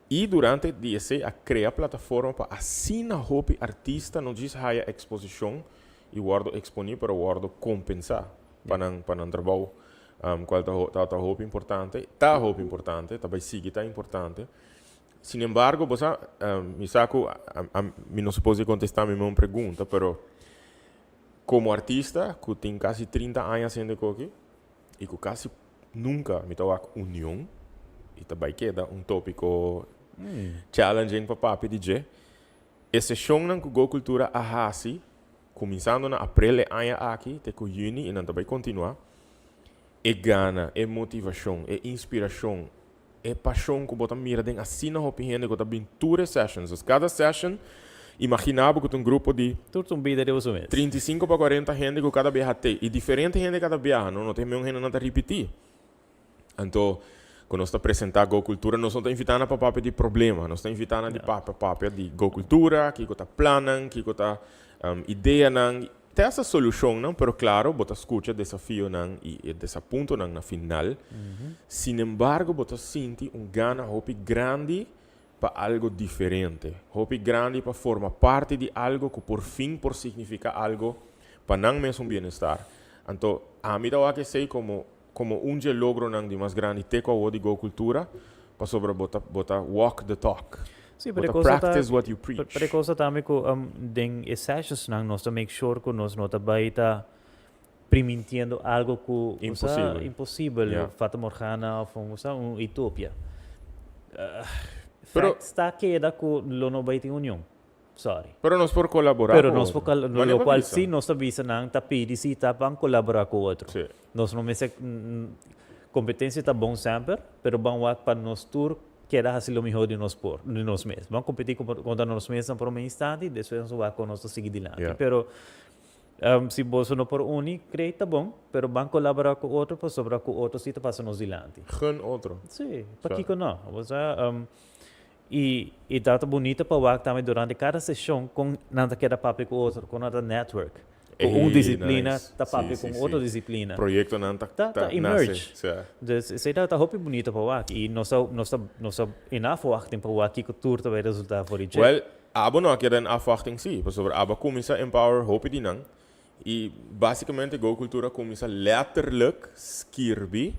E durante esse, a criar plataforma para assim a hopi artista não diz a exposição e guardo exponível para guardo compensar para não trabalho qual tá hopi importante também sigue tá importante. Sin embargo, você me saco me não se pode contestar a minha pergunta, pero como artista que tem quase 30 anos sendo aqui e que quase nunca me toca união e também queda tópico challenging para papi DJ. Esse show não que Go Cultura ahasi, começando na abril aqui, até com juni e não também continuar. É gana, é motivação, é inspiração, é paixão que bota mira den assim na opinião que tá bem todas sessions. Cada session imaginava que tem um grupo de Tudo um vida de uso mesmo. 35 para 40 gente que cada viaja tem e diferente gente cada viaja, não tem mesmo gente não tá repetir. Então quando nós estamos apresentando Go Cultura, nós não estamos invitando para papel de problema, nós estamos invitando de papel de Go Cultura, que está planando, que está ideia, tem essa solução, não? Pero claro, bota escuta desafio não e desse ponto não na final. Sin embargo, bota sente gana hopi grande para algo diferente, hopi grande para formar parte de algo que por fim por significar algo para não mesmo bem-estar. Então, a mim dá que sei como logro nang di mas grande teco o di Go Cultura para sobre bota walk the talk. Sim, bota practice what you preach. Para coisa também que den sessions nang nós make sure que nós não vai tá permitindo algo que impossível, Fata Morgana ou utopia. Pero está queda que lo no vai ter união. Sorry. Pero nós por colaborar. Pero nós por no qual sim nós avisa nang tapi se tá para colaborar com outro. Sí. Nós não me competência tá bom sempre, pero vamos para nós tour queda fazer o melhor de nós mesmos. Vamos competir contra nós mesmos por um instante, depois nós vamos nós seguir adiante. Pero se você não por creio tá bom, pero vamos colaborar com outro para sobrar com outro se tá passando nós adiante. Gun outro. Sim, para que não. Você e data bonita para o também durante cada sessão com nada que era papo com outro, com nada network. Com disciplina, nice. Tá papo com outra disciplina. Projeto não tá emerge. Nasce. Sei tá roupa bonita para o e nós enough wachting para o que o tour também resultar for o Well, abo não queda na afwachting sim, sobre abo começa a empower hope di nang e basicamente Go Cultura começa letterlijk skirbi.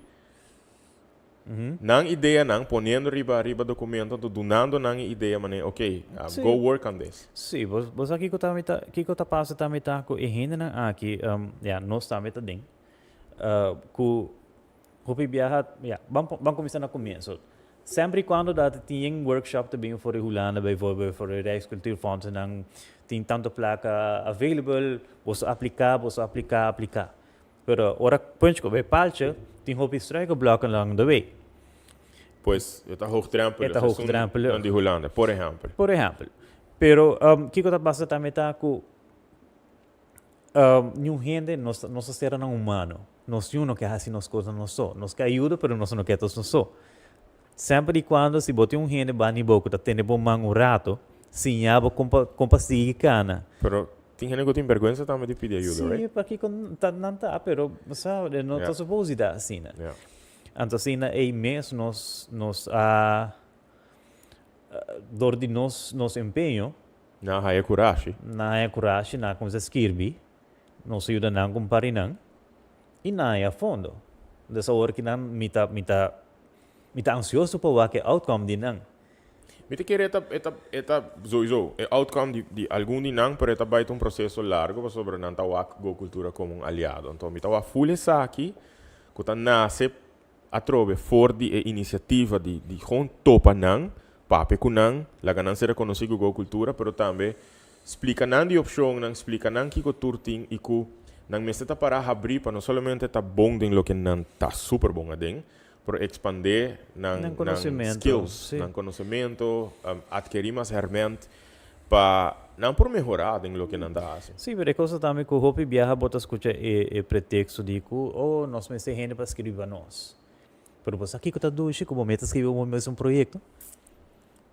Nang ideia nang ponendo riba documento, donando nang ideia mané, okay, go work on this. Sim, você aqui que tá passa também tá com ainda na aqui, nós também tá ding. Com hopi viajar, vamos começar no começo. Sempre quando tem workshop também for Hulana, bijvoorbeeld voor de Rijkscultuurfonds en dan tem tanto placa available, você aplicar. Pero ora punch ko palche, tem hopi strike block along the way. Pois, está hoogdrempelig. Está hoogdrempelig. Aan die Hollanden, por exemplo. Por exemplo. Pero, kiko ta basta também tá com nenhum gente nós ser não humano. Nós não quer assim nas coisas não só. Nós quer ajuda, pero nós não quer todos não só. Sempre quando se bote gente bani boco tá tendo bom um rato, sim, abo compa sigue cana. Pero tem gente que tem vergonha também de pedir ajuda, right? Sim, porque não tá, pero sabe, não tá suposto dar assim, né? Então, assim, é mês nós dor de nosso empenho. Na haya coragem. Na como se escreve, nós ajuda não com parinang, e na a fundo. Dessa hora que não me tá ansioso para o que outcome de não. Mite que eta sowieso, o outcome de algum dinang para eta baita um processo largo para sobre não tawak go cultura como um aliado. Então, mita wa full essa aqui, que tá nasce a trove for de iniciativa de gewoon topa nang, pape kunang, la ganância reconhecido go cultura, pero também explica nan de opção, nang explica nan que turting e que nang meste ta para abrir para não somente tá bom den lo que nan tá super bom adem, por expandir nang skills, nang conhecimento, adquirir mais ferramenta para não por melhorar den lo que nan tá assim. Sim, mas é coisa também que o Hopi viaja bota escuta e pretexto de que nós me gente para escrever nós. Pero pues aqui que está doido, como meta escrever um projeto.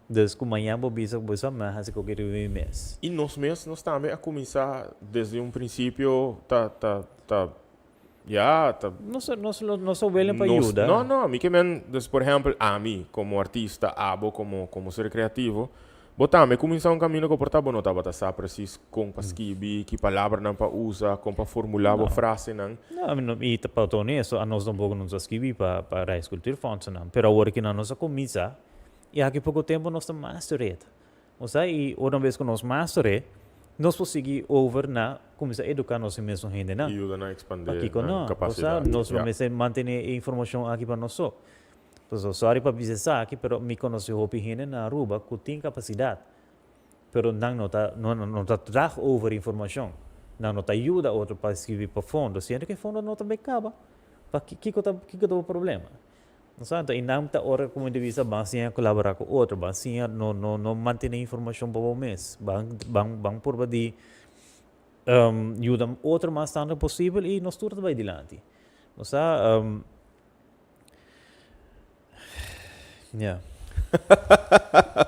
Dus como amanhã vou bisa mas assim que eu quero ver mês. E nós mesmos nós também a começar desde um princípio Nós velhos para ajudar. Não, me que men, por exemplo, a mim como artista, abo como ser criativo, botame começar um caminho que portava não estava tá preciso com pasquibi, que palavra não para usar, com para formular a frase não. Não, e para todo isso, a nós não podemos escrever para a escultura fonte não. Pero agora que nós começar e aqui pouco tempo nós estamos masterate. Ou seja, e uma vez que nós masterate, nós conseguimos over na começar a educar nossa mesma gente, não? E ajuda a expandir aqui a capacidade. Nós vamos manter a informação aqui para nós só. Então, sorry para dizer aqui, pero me conhece o gente na Aruba que tem capacidade. Pero não está traz over informação. Não está ajuda outro para escrever para fundo. Sendo que fundo não está bem acaba. Para que é o problema? Então, e não está hora como indivíduo bansinha colaborar com outro, bansinha não mantém a informação para o mês, bang por de ajuda outro mais tanto possível e nós tudo vai adiante. Então, yeah.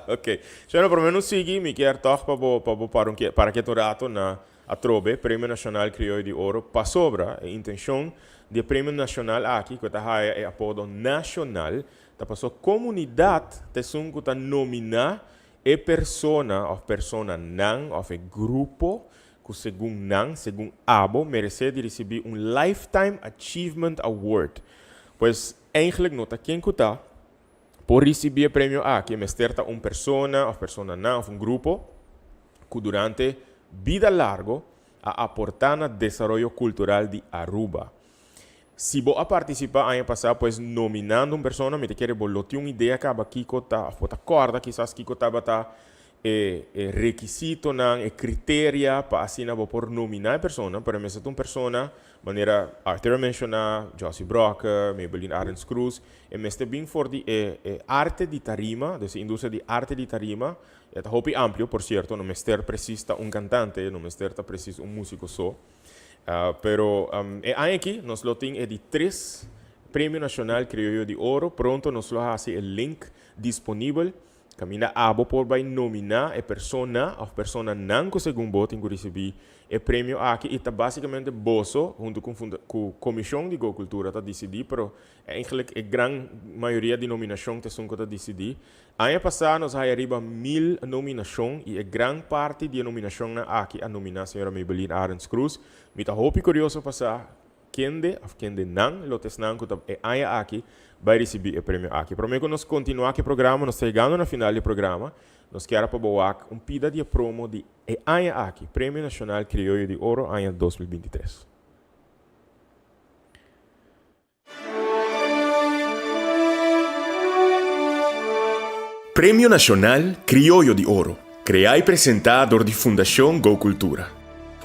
Ok, então por menos seguir, me quer toch para que rato na a trobe Prêmio Nacional Crioulo de Ouro para sobra a intenção de Prêmio Nacional aqui que está é apodo nacional da passou comunidade te sungo ta nominar e persona não ou grupo que segundo abo merece de receber um Lifetime Achievement Award. Pois eigenlijk nota quem que tá por receber o prêmio aqui mesterta persona não ou grupo que durante vida largo a aportar no desenvolvimento cultural de Aruba. Se você participar ano passado, pues nominando uma pessoa, me quer bolotar uma ideia que aqui está, acorda quizás que está requisito não, critério para assim por nominar a pessoa, para mim uma pessoa, maneira Arthur mencionar, Josie Brocker, Maybelline Arends Cruz, e me está bem for de arte de tarima, dessa indústria de arte de tarima, é hopi amplo, por certo, não me está precisa cantante, não me está precisa músico só. Pero aqui nós lo temos de 3 Prêmio Nacional Crioulo de Ouro. Pronto nós lo hace o link disponível. Camina abo por vai nominar a persona não que segundo bote em receber o prêmio aqui e tá basicamente bolso junto com a comissão de Cultura tá decidir, pero eigenlijk a grande maioria de nominação que são que tá decidir. Ano passado nós arriba 1000 nominações e a grande parte de nominação aqui a nominar a senhora Maybelline Arends Cruz. Me tá hopi curioso passar quem não lotes não que tá aqui vai receber o prêmio aqui. Para mim que nós continuar aqui o programa, nós chegando na final do programa, nós queremos para boa pida de promo de ano aqui, Prêmio Nacional Crioulo de Ouro ano 2023. Prêmio Nacional Crioulo de Ouro, criado e apresentado da Fundação Go Cultura.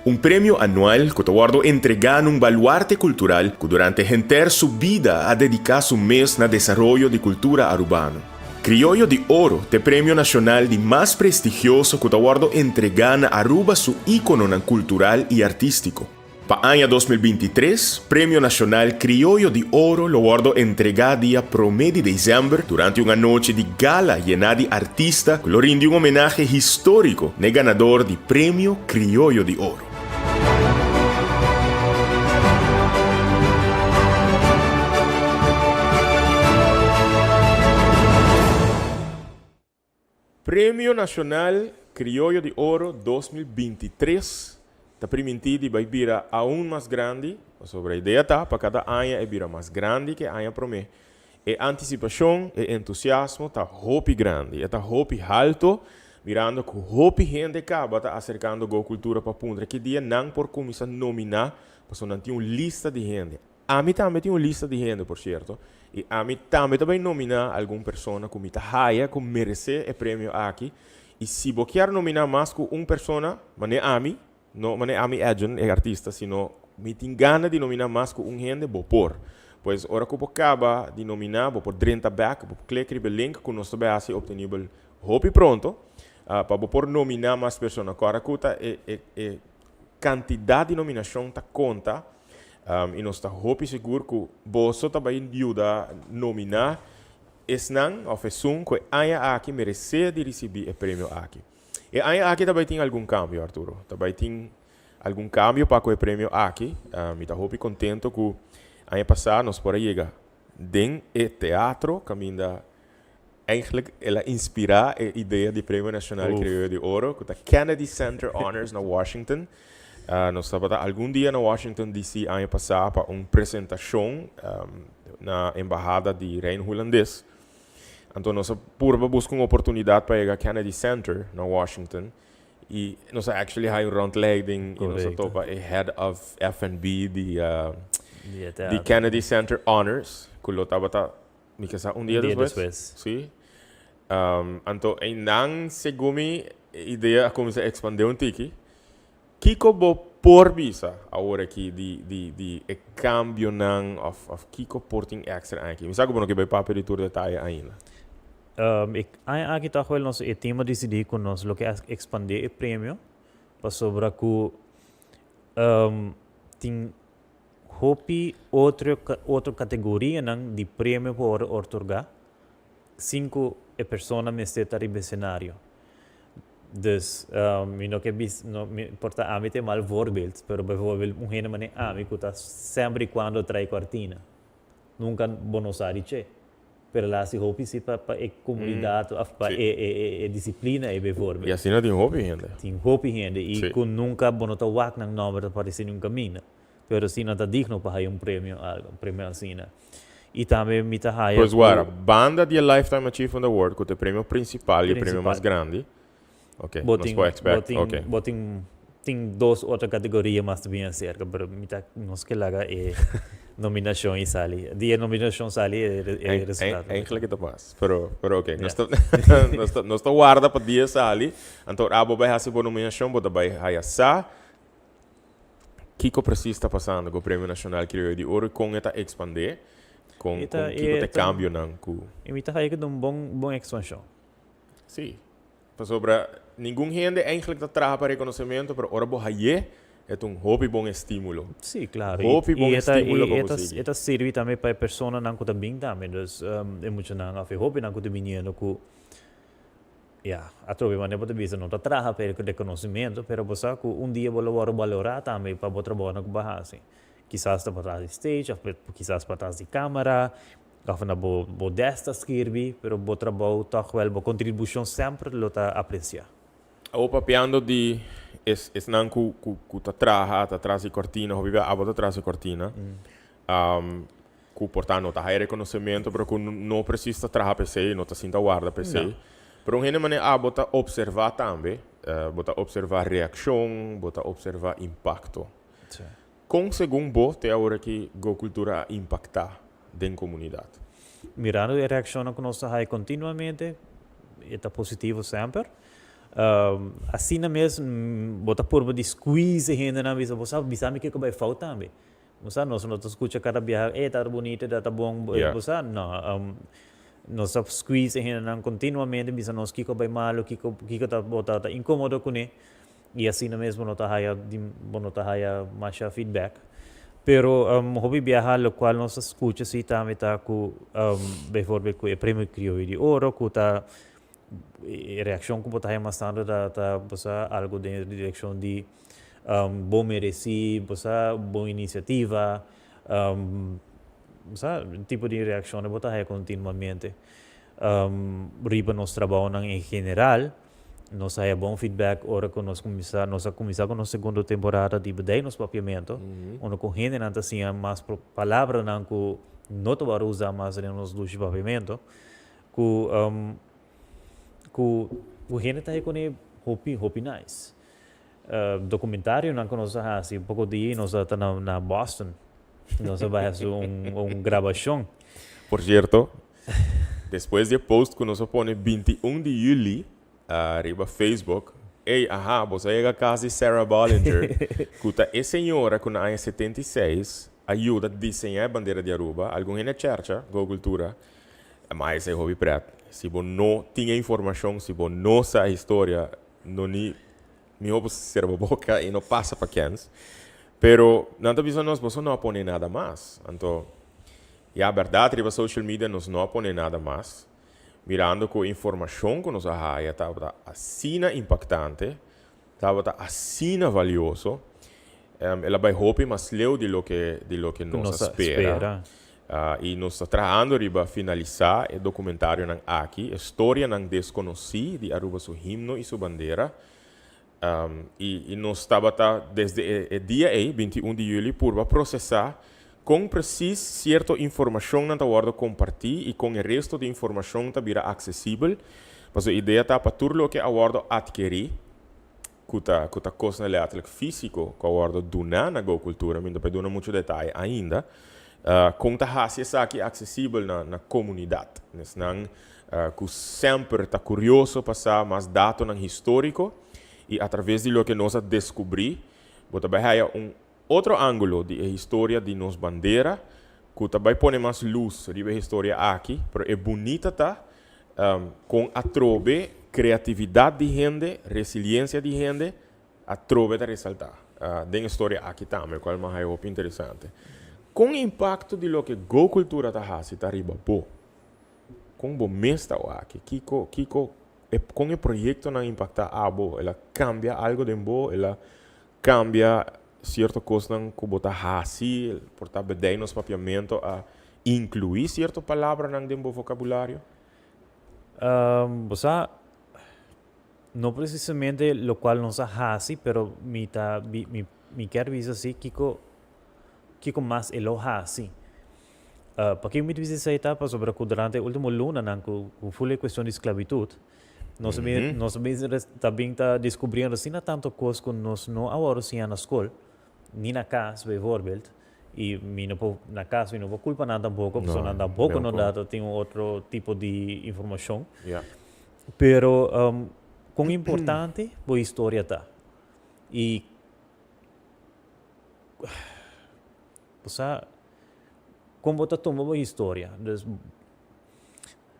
Um prêmio anual que te entregar um baluarte cultural que durante a sua vida a dedicar seu mês na desenvolvimento de cultura arubano. Crioulo de Ouro é o prêmio nacional de mais prestigioso que te entregar na Aruba seu ícone cultural e artístico. Para ano 2023, Prêmio Nacional Crioulo de Ouro lo guardo entregar dia 1 de dezembro durante uma noite de gala llena de artistas que lo rinde um homenagem histórico no ganador de Prêmio Crioulo de Ouro. Prêmio Nacional Crioulo de Ouro 2023 está permitido vai virar aún mais grande, sobre a ideia tá, para cada ano é virar mais grande que ano para mim. E anticipação e entusiasmo tá hopi grande, tá hopi alto, mirando que hopi gente acaba tá acercando a cultura para punta, que dia não por começar a nominar, porque não tem uma lista de gente. A mim também tem uma lista de gente, por certo, e a mim também nominar alguma pessoa que me tá raia, que merece o prêmio aqui, e se você quer nominar mais que uma pessoa, mas a mim, não é a mim é artista, sino me tem gana de nominar mais que um gente, vou pôr. Pois, ora que acaba de nominar, vou por 30 back, vou clicar no link que nós também assim obtenível hopi pronto, para por nominar mais pessoas. Agora, a quantidade de nominação tá conta, e nós está hopi seguro que você também ajuda a nominar, não oferecem que a aqui merece de receber o prêmio aqui. E a aqui também tem algum cambio, Arturo. Também tem algum cambio para o prêmio aqui. Me está hopi contento que ano passado nós por aí den e teatro caminda eigenlijk ela inspira a ideia de Prêmio Nacional Crioulo de Ouro que tá Kennedy Center Honors na Washington. Nós estava algum dia na Washington DC ano passado para uma apresentação na embaixada de Reino Holandês. Então nós purba buscar uma oportunidade para ir a Kennedy Center na Washington e nós actually há rondleiding e nós topa a head of F&B de Kennedy Center Honors, que lo estava um dia depois. Sim. Então, em segumi ideia começar a expandir um tiki. Kiko bo por visa agora aqui de cambio não of Kiko porting extra aqui. Me sabe que vai papel de tour detalhe ainda. Aqui está o nosso tema decidir com nós lo que expandir o prêmio para sobre que tem hopi outra categoria de prêmio por otorgar 5 pessoas me está no cenário. Dus não que não importa a mim tem mal voorbeeld, pero bijvoorbeeld um rena mane a mim que está sempre quando trai cortina, nunca Buenos Aires, pero lá se hopi se para a comunidade, para a disciplina e bijvoorbeeld. E assim não tem hopi ainda. Tem hopi ainda e que nunca bonota wak nang nome para aparecer no caminho. Pero sim não está digno para um prêmio assim. E também me está aí. Pois agora, banda de Lifetime Achievement Award, que é o prêmio principal e o prêmio mais grande. Ok, nós podemos esperar. Tem 2 outras categorias mais bem acerca, mas me está nós que laga é nominação e sali. Dia nominação sali é resultado. Eigenlijk het pas. Pero ok, nós está guarda para dia sali. Então, abo vai receber a nominação, bota vai raiar Kiko precisa está passando com o Prêmio Nacional Crioulo de Ouro com esta expandir com Kiko te cambio não com e me está aí que dá bom expansão. Sim. Sobre nenhum gente eigenlijk dat traga para reconhecimento, pero ora bohaye é hobby bom estímulo. Sim, claro. Hobby bom estímulo para você. Eta serve também para pessoa não que também também, dus é muito não a hobby não que também que a trobe maneira pode visa não traga para reconhecimento, pero você que dia vou valorar também para o trabalho na base. Quizás para trás de stage, quizás para trás de câmera, of na bo desta escrever, pero o trabalho toch wel, a contribuição sempre lo tá apreciar. O papiando de não que tá atrás de cortina, ou vive atrás de cortina, que portanto tá aí reconhecimento, pero que não precisa trabalhar PC, não tá sinta guarda PC. Pero um maneira bota observar também, bota observar reação, bota observar impacto. Com segundo bote é a hora que a cultura impactar dentro da comunidade. Mirando a reação que nós temos continuamente, é positivo sempre. Assim mesmo, bota por de squeeze ainda na visa, você sabe que vai faltar também. Você não escuta cada viagem, tá bonito, tá bom, você não. Nós squeeze ainda continuamente, bisa nós que vai mal, que tá bota incômodo com ele. E assim mesmo não tá mais feedback. Pero hobby viajar, lo cual nos escucha si também tá com bijvoorbeeld com o prêmio Crioulo de Ouro, com tá reação que botar mais tarde tá bossa algo de direção de bom merecido, bossa boa iniciativa, bossa tipo de reação que botar continuamente. Riba nos trabalho em geral. Nós há bom feedback ora que nós começar com a segunda temporada de Bedei nos papiamento, onde com gente não tinha mais palavras não com não te vai usar mais nos luxos de pavimento, que o gente está aí com hopi nice. Documentário não conheço assim, pouco dia nós está na Boston, nós vai fazer gravação. Por cierto, depois de post que nós põe 21 de julho, arriba Facebook, você chega a casa de Sarah Bollinger, que é senhora que na 76 ajuda a desenhar a bandeira de Aruba, alguém na church, com cultura, mas é hobby preto. Se você não tinha informação, se você não sabe a história, não me ouve ser a boca e não passa para quem. Pero, não está nós não põe nada mais. Então, e a verdade, a social media nós não põe nada mais. Mirando que a informação que nós arraia está assim impactante, está assim valioso, ela vai roubar mais leu de lo que nós espera. E nós estamos trabalhando para finalizar o documentário aqui, a história não desconhecida de Aruba, seu himno e sua bandeira. E nós estamos desde o dia 21 de julho para processar com precis certa informação na guarda compartir e com o resto de informação está vira acessível. Mas a ideia está para tudo o que a guarda adquirir, que está coisa leatelijk físico, que a guarda dona na cultura, mas não dona muito detalhe ainda, com a raça aqui acessível na comunidade. Não, que sempre está curioso passar mais dados histórico e através de lo que nós descobrir, você vai ter outro ângulo da história de nossa bandeira, que também põe mais luz sobre a história aqui, mas é bonita, com a trove, criatividade de gente, resiliência de gente, a trove de ressaltar. Tem história aqui também, qual é mais interessante. Com o impacto de lo que a cultura está fazendo, está arriba, com o mestre aqui, Kiko, com o projeto não impacta ela cambia algo de bom, ela cambia certa coisa que você faz, por estar bem nos papiamento a incluir certa palavra no vocabulário? Você não precisamente o qual não se faz, pero me quero dizer assim que mais ele faz. Para que me diz aí tá sobre que durante o último luna que foi a questão de esclavitud, nós também está descobrindo assim tanto coisa que nós não agora sim na escola. Ni na casa, bijvoorbeeld. E na casa, não vou culpar nada tampoco, porque nada tampoco não dá, tem outro tipo de informação. Yeah. Pero, quão importante a história está. E, você, como você toma a história,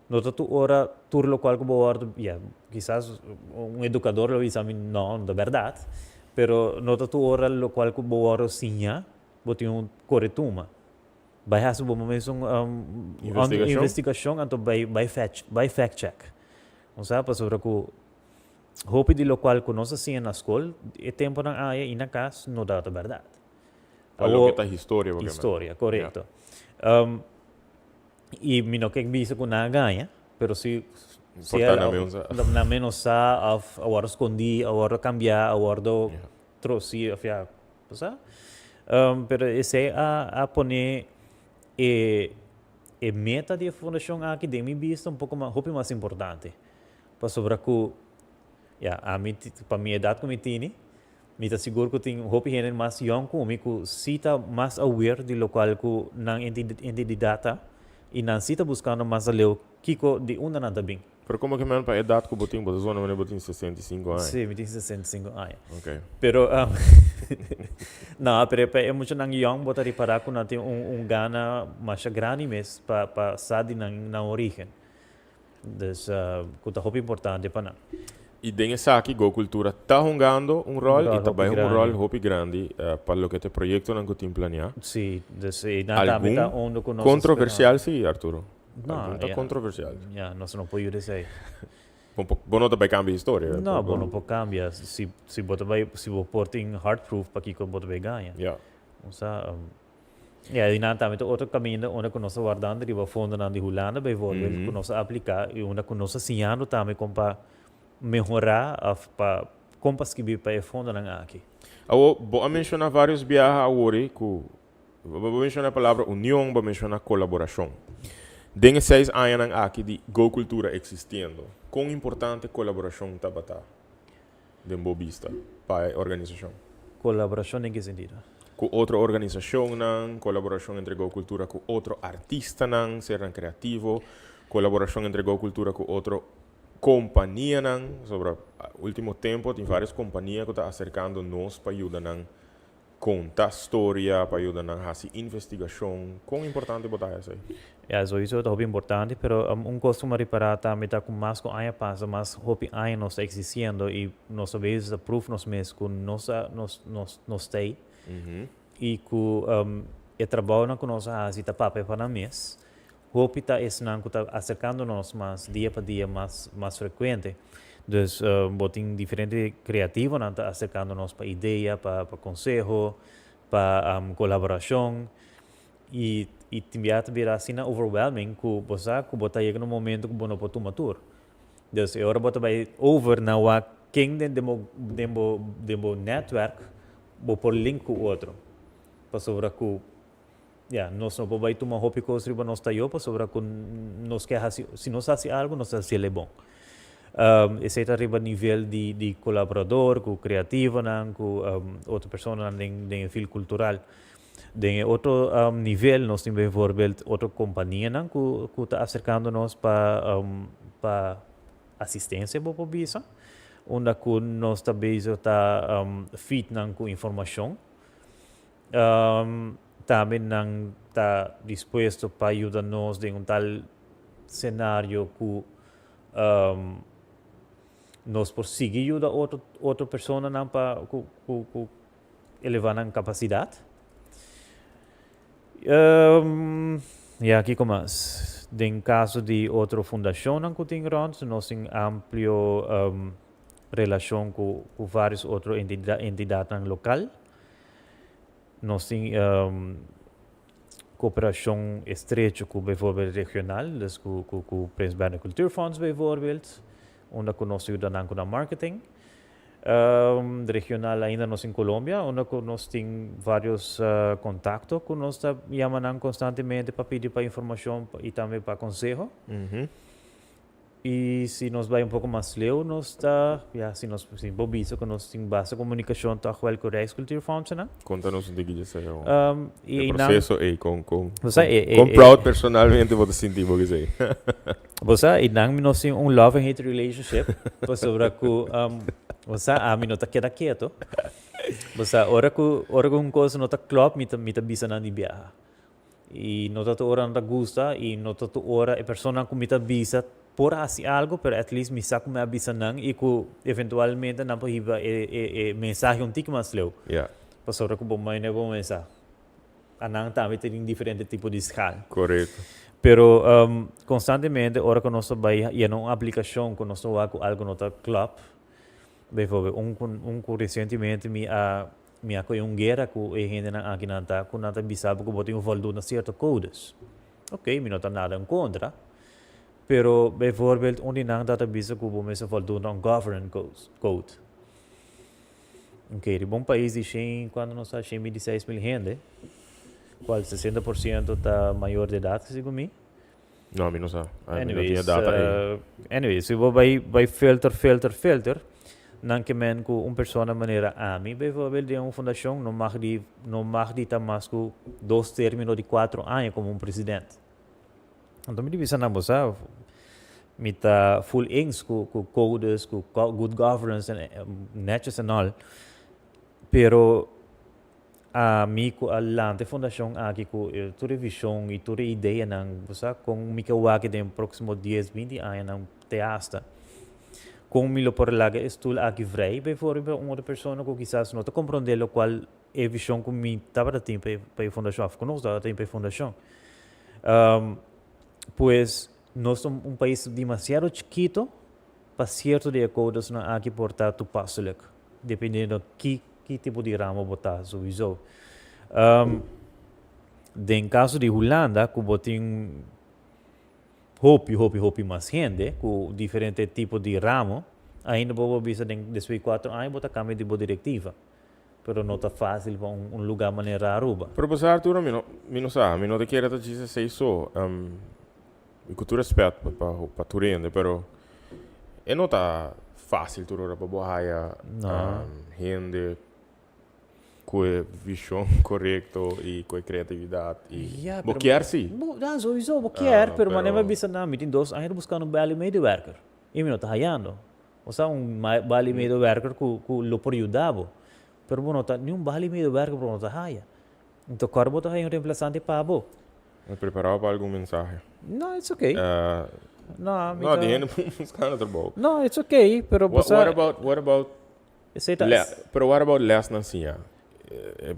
não está ora tudo o qual que você quizás educador lo diz a mim, não, de verdade. Pero nota tu ora lo qual que boa sinha, bote corretuma. Vai fazer uma investigação, então vai fact check. Não sabe sobre que hope de lo qual que nós assim na escola, e tempo na área e na casa não dá a verdade. Algo que está história, correto. E me não quer dizer que não ganha, pero se na menos agora escondi, agora cambiar, agora trouxe, pero esse a poner meta de fundação aqui de minha vista pouco mais importante, para sobre que a mim para minha idade que me tenho, me está seguro que tem gente mais young comigo, se está mais aware de local que não entende data e não se está buscando mais a leu kiko de onde não está bem. Pero como que man para a idade que botinho, você zona me botinho 65 anos. Sim, me tem 65 anos. Okay. Pero não, pero é muito nang young botar reparar que não tem gana mais grande mesmo para sair na origem. Então, é importante para nós. E dentro aqui, a cultura está jogando rol e também rol hopi grande para o que este projeto não tem planeado. Sim, algum controversial, sim, Arturo? Não, é controversial. Nós não podemos dizer. Bom, não vai cambiar a história. Não, bom, não pode cambiar. Se você pôr em hard-proof para que você vai ganhar. E não também outro caminho onde nós guardando de fundo na de Holanda, bijvoorbeeld, que nós aplicar e onde nós assinando também para melhorar para como escrever para o fundo aqui. Eu vou mencionar vários viagens agora que vou mencionar a palavra união, vou mencionar colaboração. Dengue 6 anos aqui de Go Cultura existindo. Quão importante colaboração está batendo? De boa vista para a organização. Colaboração em que sentido? Com outra organização, não, colaboração entre Go Cultura com outro artista, não, ser criativo, colaboração entre Go Cultura com outra companhia, não. Sobre o último tempo, tem várias companhias que estão acercando nós para ajudar não contar história, para ajudar não fazer investigação. Quão importante botar isso aí? Isso é muito importante, mas costume reparar também que mais com a passa, mais hopi a nós está existindo e nós vezes a proof nós mesmos que nós tem e que o trabalho que nós fazemos está papel para mês. Hopi está acercando nós mais dia para dia mais frequente. Dus botem diferente criativo, não está acercando nós para ideia, para conselho, para colaboração e também assim overwhelming que você botar no momento que você pode matur. Dus agora botar vai over na wa quem demo network bo por link com outro. Para sobre que nós não vai tomar hobby coisa para nós tá eu para sobre que nós quer se nós faz algo nós faz ele bom. Esse é arriba nível de colaborador, com criativo, com outra pessoa em fio cultural. De outro nível, nós temos, por exemplo, outra companhia que está acercando nós para assistência para o bisa, onde nós também está fit com informação. Também está disposto para ajudar nós em tal cenário que nós por seguir ajuda outra pessoa para elevar a capacidade. E aqui como mais. Em caso de outra fundação que tem nós temos amplo relação com várias outras entidades local. Nós temos cooperação estreita com o regional, com o Prins Bernhard Kulturfonds, onde nós ajudamos com o marketing. Regional ainda nós em Colômbia, onde nós temos vários contatos que nós chamamos constantemente para pedir para informação e também para conselho. E se nós vai pouco mais leu, nós está, se nós bobiça que nós temos base de comunicação com o Rijkscultuurfonds, né? Conta-nos um pouquinho disso aí. E o processo aí com proud personalmente vou sentir o que sei. Você e nós temos love and hate relationship, sobre que você a mim não está quieto. Você ora que coisa não está claro, me tá bisa na viaja. E não está ora não gusta e não está ora a pessoa que me tá bisa por fazer algo, pero at least me saco me avisa nang e que eventualmente não pode ir mensagem tipo mais leu. Pastor que bom mais é bom mensagem. Anang também tem diferente tipo de escala. Correto. Pero constantemente ora que nós vai e uma aplicação que nós vai algo não tá club. Bijvoorbeeld recentemente me acolheu guerra com a gente aqui na tá com nada bisaba que botem voltar a certos codes. Ok, me não tá nada em contra. Pero bijvoorbeeld onde não data bisa que o mês voltar a governance code. Ok, de bom país de quando nós achamos 16 mil gente, qual 60% tá maior de idade, segundo mim. Não, me não sabe. Anyways, se você vai filter, não que men com pessoa maneira a mim, bijvoorbeeld de uma fundação não mag die mais com 2 términos de 4 anos como presidente. Então me bisa na bosa, me tá full ings com codes, com good governance and netjes and all. Pero a mim com a lante fundação aqui com toda visão e toda ideia não, bosa com me que o aqui de próximo 10-20 anos não te hasta. Com me lo por lá que estou aqui vrij, bijvoorbeeld uma pessoa que quizás não está compreendendo qual é a visão que me estava tendo para a fundação, conosco estava tendo para a fundação. Pues nós somos país demasiado chiquito para certo de acordos na aqui portar tu passo dependendo que tipo de ramo botar sowieso. Em caso de Holanda, que botem hopi mais gente, com diferente tipo de ramo, ainda vou bisa depois de 4 anos botar cambio de boa diretiva. pero não está fácil para lugar maneira Aruba. Pero para Arturo, mi no te quiero decir se isso, e com todo respeito para tu rende, pero não tá fácil tu para boa gente com visão correta e com criatividade e boquear sim. Ja, sowieso, boquear, pero manema bisa namin, tem 2 anos buscando bali medewerker. E não está hallando. Ou seja, bali medewerker que lupor ajudava. Pero não está nenhum bali medewerker para não está haya. Então, corbo está aí reemplazante para bo. Me preparava para algum mensagem. No, it's okay. No, de gente buscando trabalho. No, it's okay, pero What about pero what about less Nancy?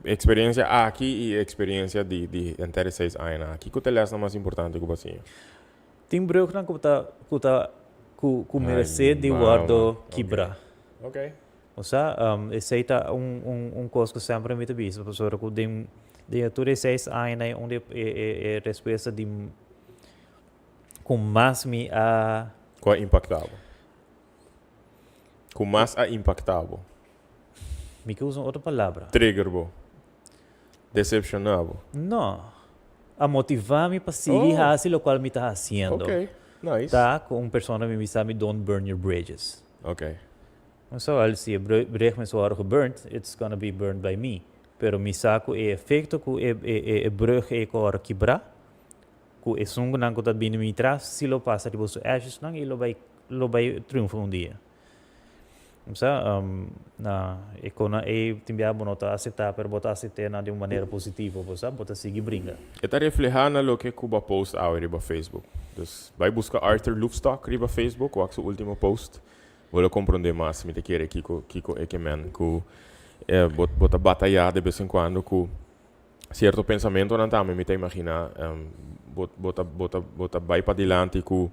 Experiência aqui e experiência de entre 6 anos aqui. Que é a mais importante que você? Tem brug na que merece de guardo quebra. Ok. Ou seja, esse é coisa que sempre me diz, professor, que de todos 6 anos onde é resposta de com mais me a com impactado. Com mais a impactado. Me que usam outra palavra. Triggerbo. Decepcionado. Não. A motivar-me para seguir o qual me está fazendo. Ok, nice. Tá com pessoa me sabe don't burn your bridges. Ok. So, se a bridge me soar burnt, it's gonna be burned by me. Pero me saco e efeito que brug e cor quebrar, que é sungo não que tá vindo me traz, se lo passa de bolso ashes não e lo vai triunfar dia. So, e quando timbia bonota aceitar, pero botar aceitar de uma maneira positiva, você botar seguir brinca. Está reflejando lo que Cuba post ao riba Facebook. Dus vai buscar Arthur Loopstock riba Facebook, o seu último post. Vou compreender mais, me te querer Kiko Ekeman, que bota batalhar de vez em quando com certo pensamento não tá, me te imaginar, bota vai para diante com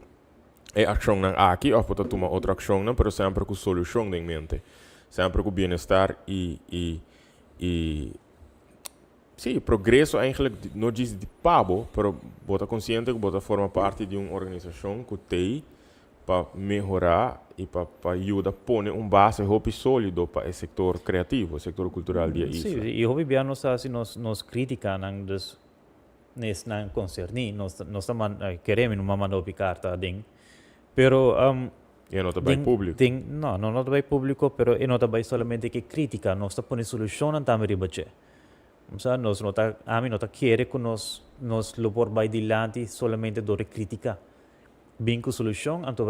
ação não aqui, ou bota tomar outra ação não, pero sempre com solução em mente, sempre com bem-estar e sim, progresso eigentlich não diz de pabo, pero bota consciente que bota forma parte de uma organização que tem para melhorar e para ajudar a pôr base sólido para o setor criativo, o setor cultural de Isla. Sim, e hobby bem nos criticamos nesse não concerni, nós também queremos uma mandar carta ding, pero e não está bem público. Não está bem público, pero não está bem somente que critica, nós está pondo solução não também ribache. Nós não está querer que nós lo por vai dilante somente do criticar. Bem com solução, então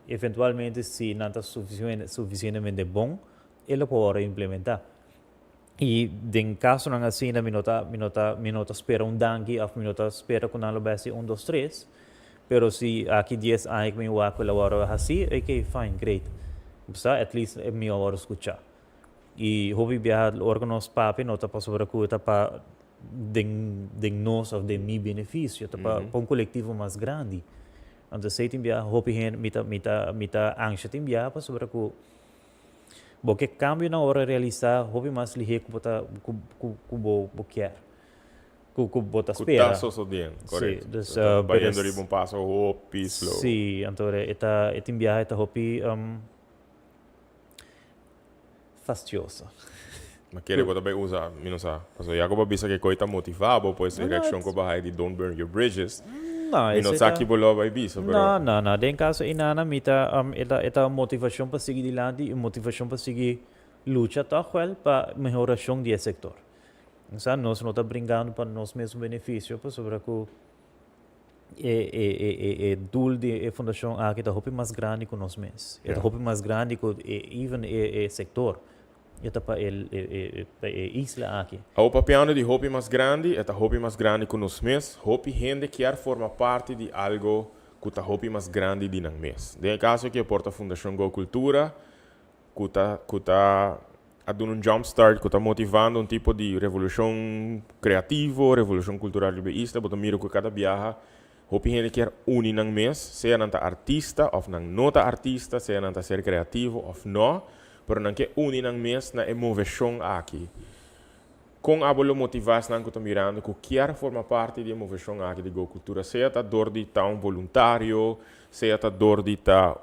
eventualmente se não está suficientemente bom, ele pode implementar. E em caso não assim, me nota espera dangue, ou me nota espera que não vai ser 1, 2, 3, pero se aqui 10 anos me vai colaborar assim, ok, fine, great. At least é melhor escutar. E hobby viajar órgãos papi nota para sobre a para de nós ou de meu benefício, para coletivo mais grande. Então, se tem via hopi hen mita angst tem via para sobre porque cambio na hora realizar hopi mais lihe ku quer ku bota espera. Tá só bem, correto. Dus bayendo ali passo hopi slow. Sim, então tem via eta hopi fastidiosa. Mas querer botar bem usar, não sabe. Porque já como bisa que coita motivado, pois a reação que vai de don't burn your bridges. Não sabe que bolou vai bisa, pero não, em caso inana mita esta motivação para seguir adiante e motivação para seguir luta tal para melhoração do setor. Então, nós não está brincando para nós mesmos benefício, para sobre que dul de fundação aqui está hopi mais grande que nós mesmos. Está hopi mais grande que even setor. Esta para isla aqui. O papiano de hobby mais grande, esta hobby mais grande que nós mesmos, hobby gente quer formar parte de algo que está hobby mais grande de nós mesmos. No caso que porta a Fundação Go Cultura, que está dando jumpstart, que está motivando tipo de revolução criativa, revolução cultural de isla, porque miro que cada viaja, hobby gente quer unir nós mesmos, seja não artista ou não artista, seja não ser criativo ou não. Pero não que unir nang mes na emoção aqui. Com a bolo motivação que estou mirando, que quer formar parte de emoção aqui de Go Cultura, seja tá dor de tá voluntário, seja tá dor de tá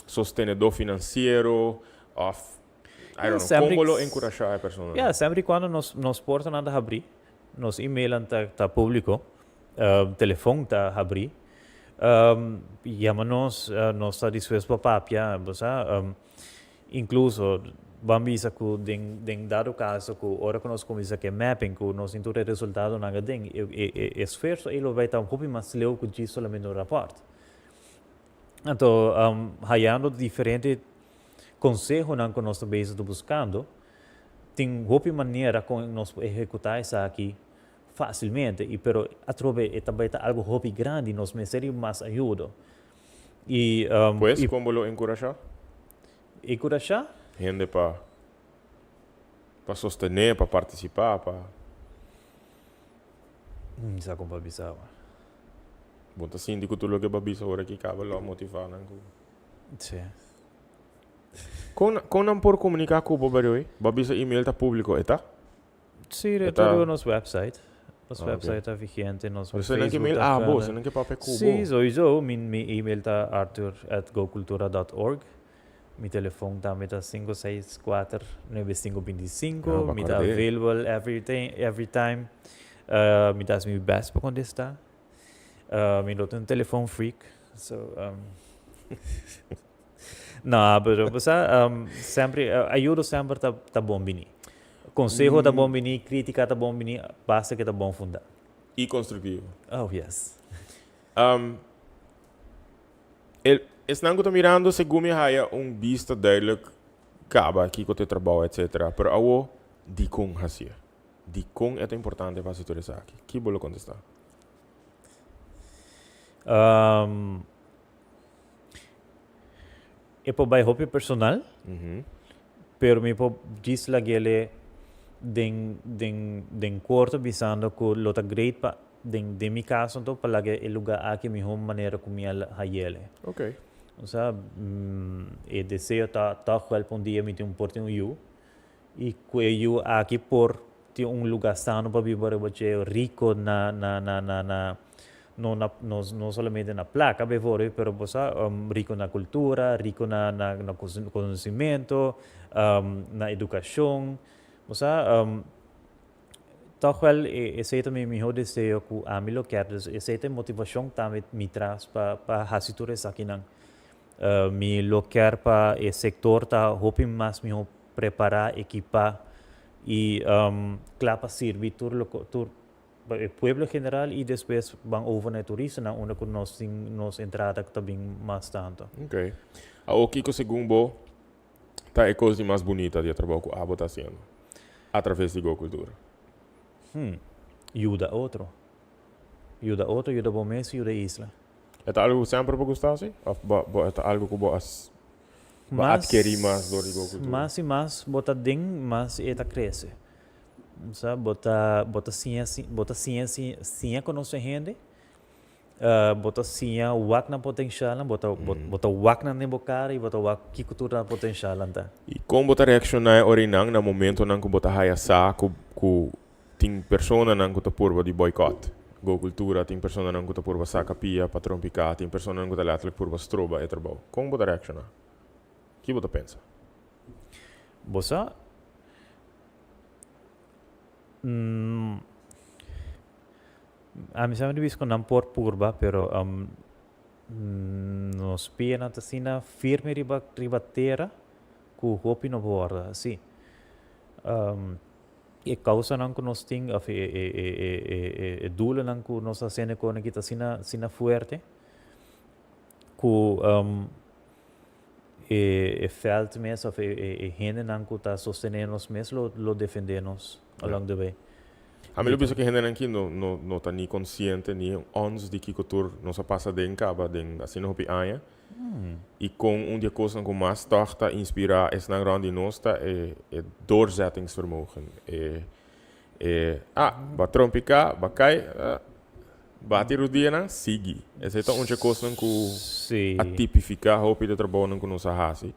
sostenedor financeiro, I don't know, sempre- como lo encorajar a persona? Yeah, sempre quando nos portam a abrir, nos e-mailan ta público, telefone ta abrir, llama-nos, nós está disposto para papia, incluso bambisa que den dado caso que ora que nós começa que mapping que nós intura resultado na gading esforço ele vai estar um pouco mais leu que diz solamente no rapport. Então, hallando diferente conselho não que nós estamos buscando, tem uma maneira como nós executar isso aqui facilmente, e pero através também algo hobby grande nós merecemos mais ajuda. E Pues, como lo encorajar? encorajar Gente para sostener, para participar, para... Isa kung pabisawa. Bunta síndico tulo que babisa ora que acaba lá motivar não. Sim. Com não por comunicar com o bobaroi, babisa e-mail tá público, eta? Sim, Eta- retorno nosso website. Nosso Ah, website está vigente, nosso Você não que Facebook e-mail, tá você ficando. não que papel cubo. Sim, sowieso. Mijn e-mail está arthur@gocultura.org. Mijn telefoon está met 564-9525. Ah, Mijn bacana. available every time. Mijn dat is mijn best para contestar. Mijn doet een telefoon freak. So, não, pero você sempre ajuda sempre tá bom bini. Conselho tá bom bini, crítica tá bom bini, basta que tá bom fundar. E construtivo. Oh yes. Estão que mirando según me haya vista duidelijk acaba aqui com o teu trabalho, etc. Pero awo di com hasia. Di com é importante para se tu aqui. Que bolo contestar? É para hobby personal, pero me po diz lá que ele den corto visando que lota great pa de mi caso então para que o lugar aqui me home maneira como a ele. Ok. O sea, e desejo tá help um dia me ter porte eu e que eu aqui por ter lugar sano para viver porque rico não somente na placa, bevore, pero rico na cultura, rico na conhecimento, na educação. Toch wel, esse também meu desejo que a mim lo quero, esse motivação também me traz para hasiture aqui não. Me lo quero para o setor tá hope mais me preparar, equipar e claro servir todo o pueblo general e depois vão over na turista na onde nós entrada também mais tanto. Ok. O Kiko segundo tá é coisa mais bonita de trabalho que a Abo está fazendo através de Gocultura. Ajuda outro, ajuda bom mês, ajuda isla. É algo que sempre para gostar, sim? Ou é algo que você adquirir mais do Gocultura? Mais e mais, bota ding, mais eta cresce. Bota ciência com nossa gente, bota ciência wak na potencial, bota wak na nebocara e bota wak que cultura potencial anta. E como você reaccionar orinang na momento nang que você haya sa ku ting persona nang que purva de boicot. Gocultura ting persona nang que purva sa capia, patron pica, ting persona nang que letterlijk purva stroba e trabalho. Como você reaccionar? Que você pensa? Bosa a mim sempre visto não por purba, pero nos pia na tasina firme riba terra ku hopi no borda, assim. E causa não que nós tem e dula não que nós fazendo com que tá sina fuerte ku e felt mes of e gente não que tá sostenendo nos mes lo defendemos along the way. A mim, eu penso que a gente aqui não está nem consciente, nem ons de que cultura não se passa dentro caba, dentro assim no pianha. E com dia coisa com mais torta inspirar esse na grande nossa é doorzettingsvermogen. Patrão picar, bacai, bater o dia na sigue. Essa é uma coisa que a tipificar roupa de trabalho que nós fazemos.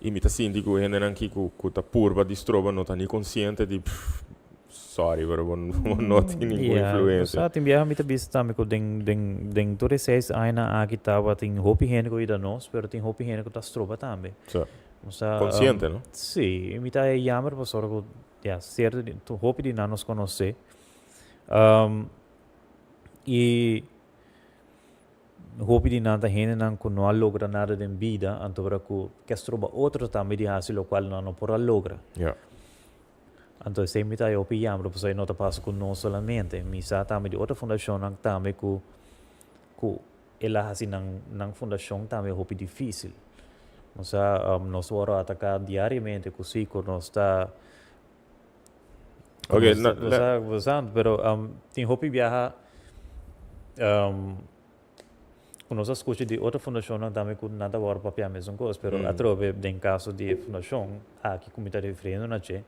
E me tá sentindo que a gente aqui que tá purva de stroba não está nem consciente de sorry, pero não tem nenhuma influência. Sa ating biyahe mita bisa tami ko ding tore says ay na aki tawa ting hopi hen ko ida nos pero ting hopi hen ko ta stroba tambe. So, Consciente, no? Sim, me tá jammer para só que certo, tu hope de não nos conhecer. E hope de não tá gente não logra nada em vida, então para que troba outro também de hasil o qual não por logra. Ja. Então se me tá eu jammer para só não tá passa com nós solamente, me sa também de outra fundação não também com ela assim não fundação também hope difícil. Nós vamos atacar diariamente com o nós está Ok, pero tem hopi viaja com nossa escuta de outra fundação não também com nada agora para a mesma coisa, pero atrove em caso de fundação aqui como está referindo na che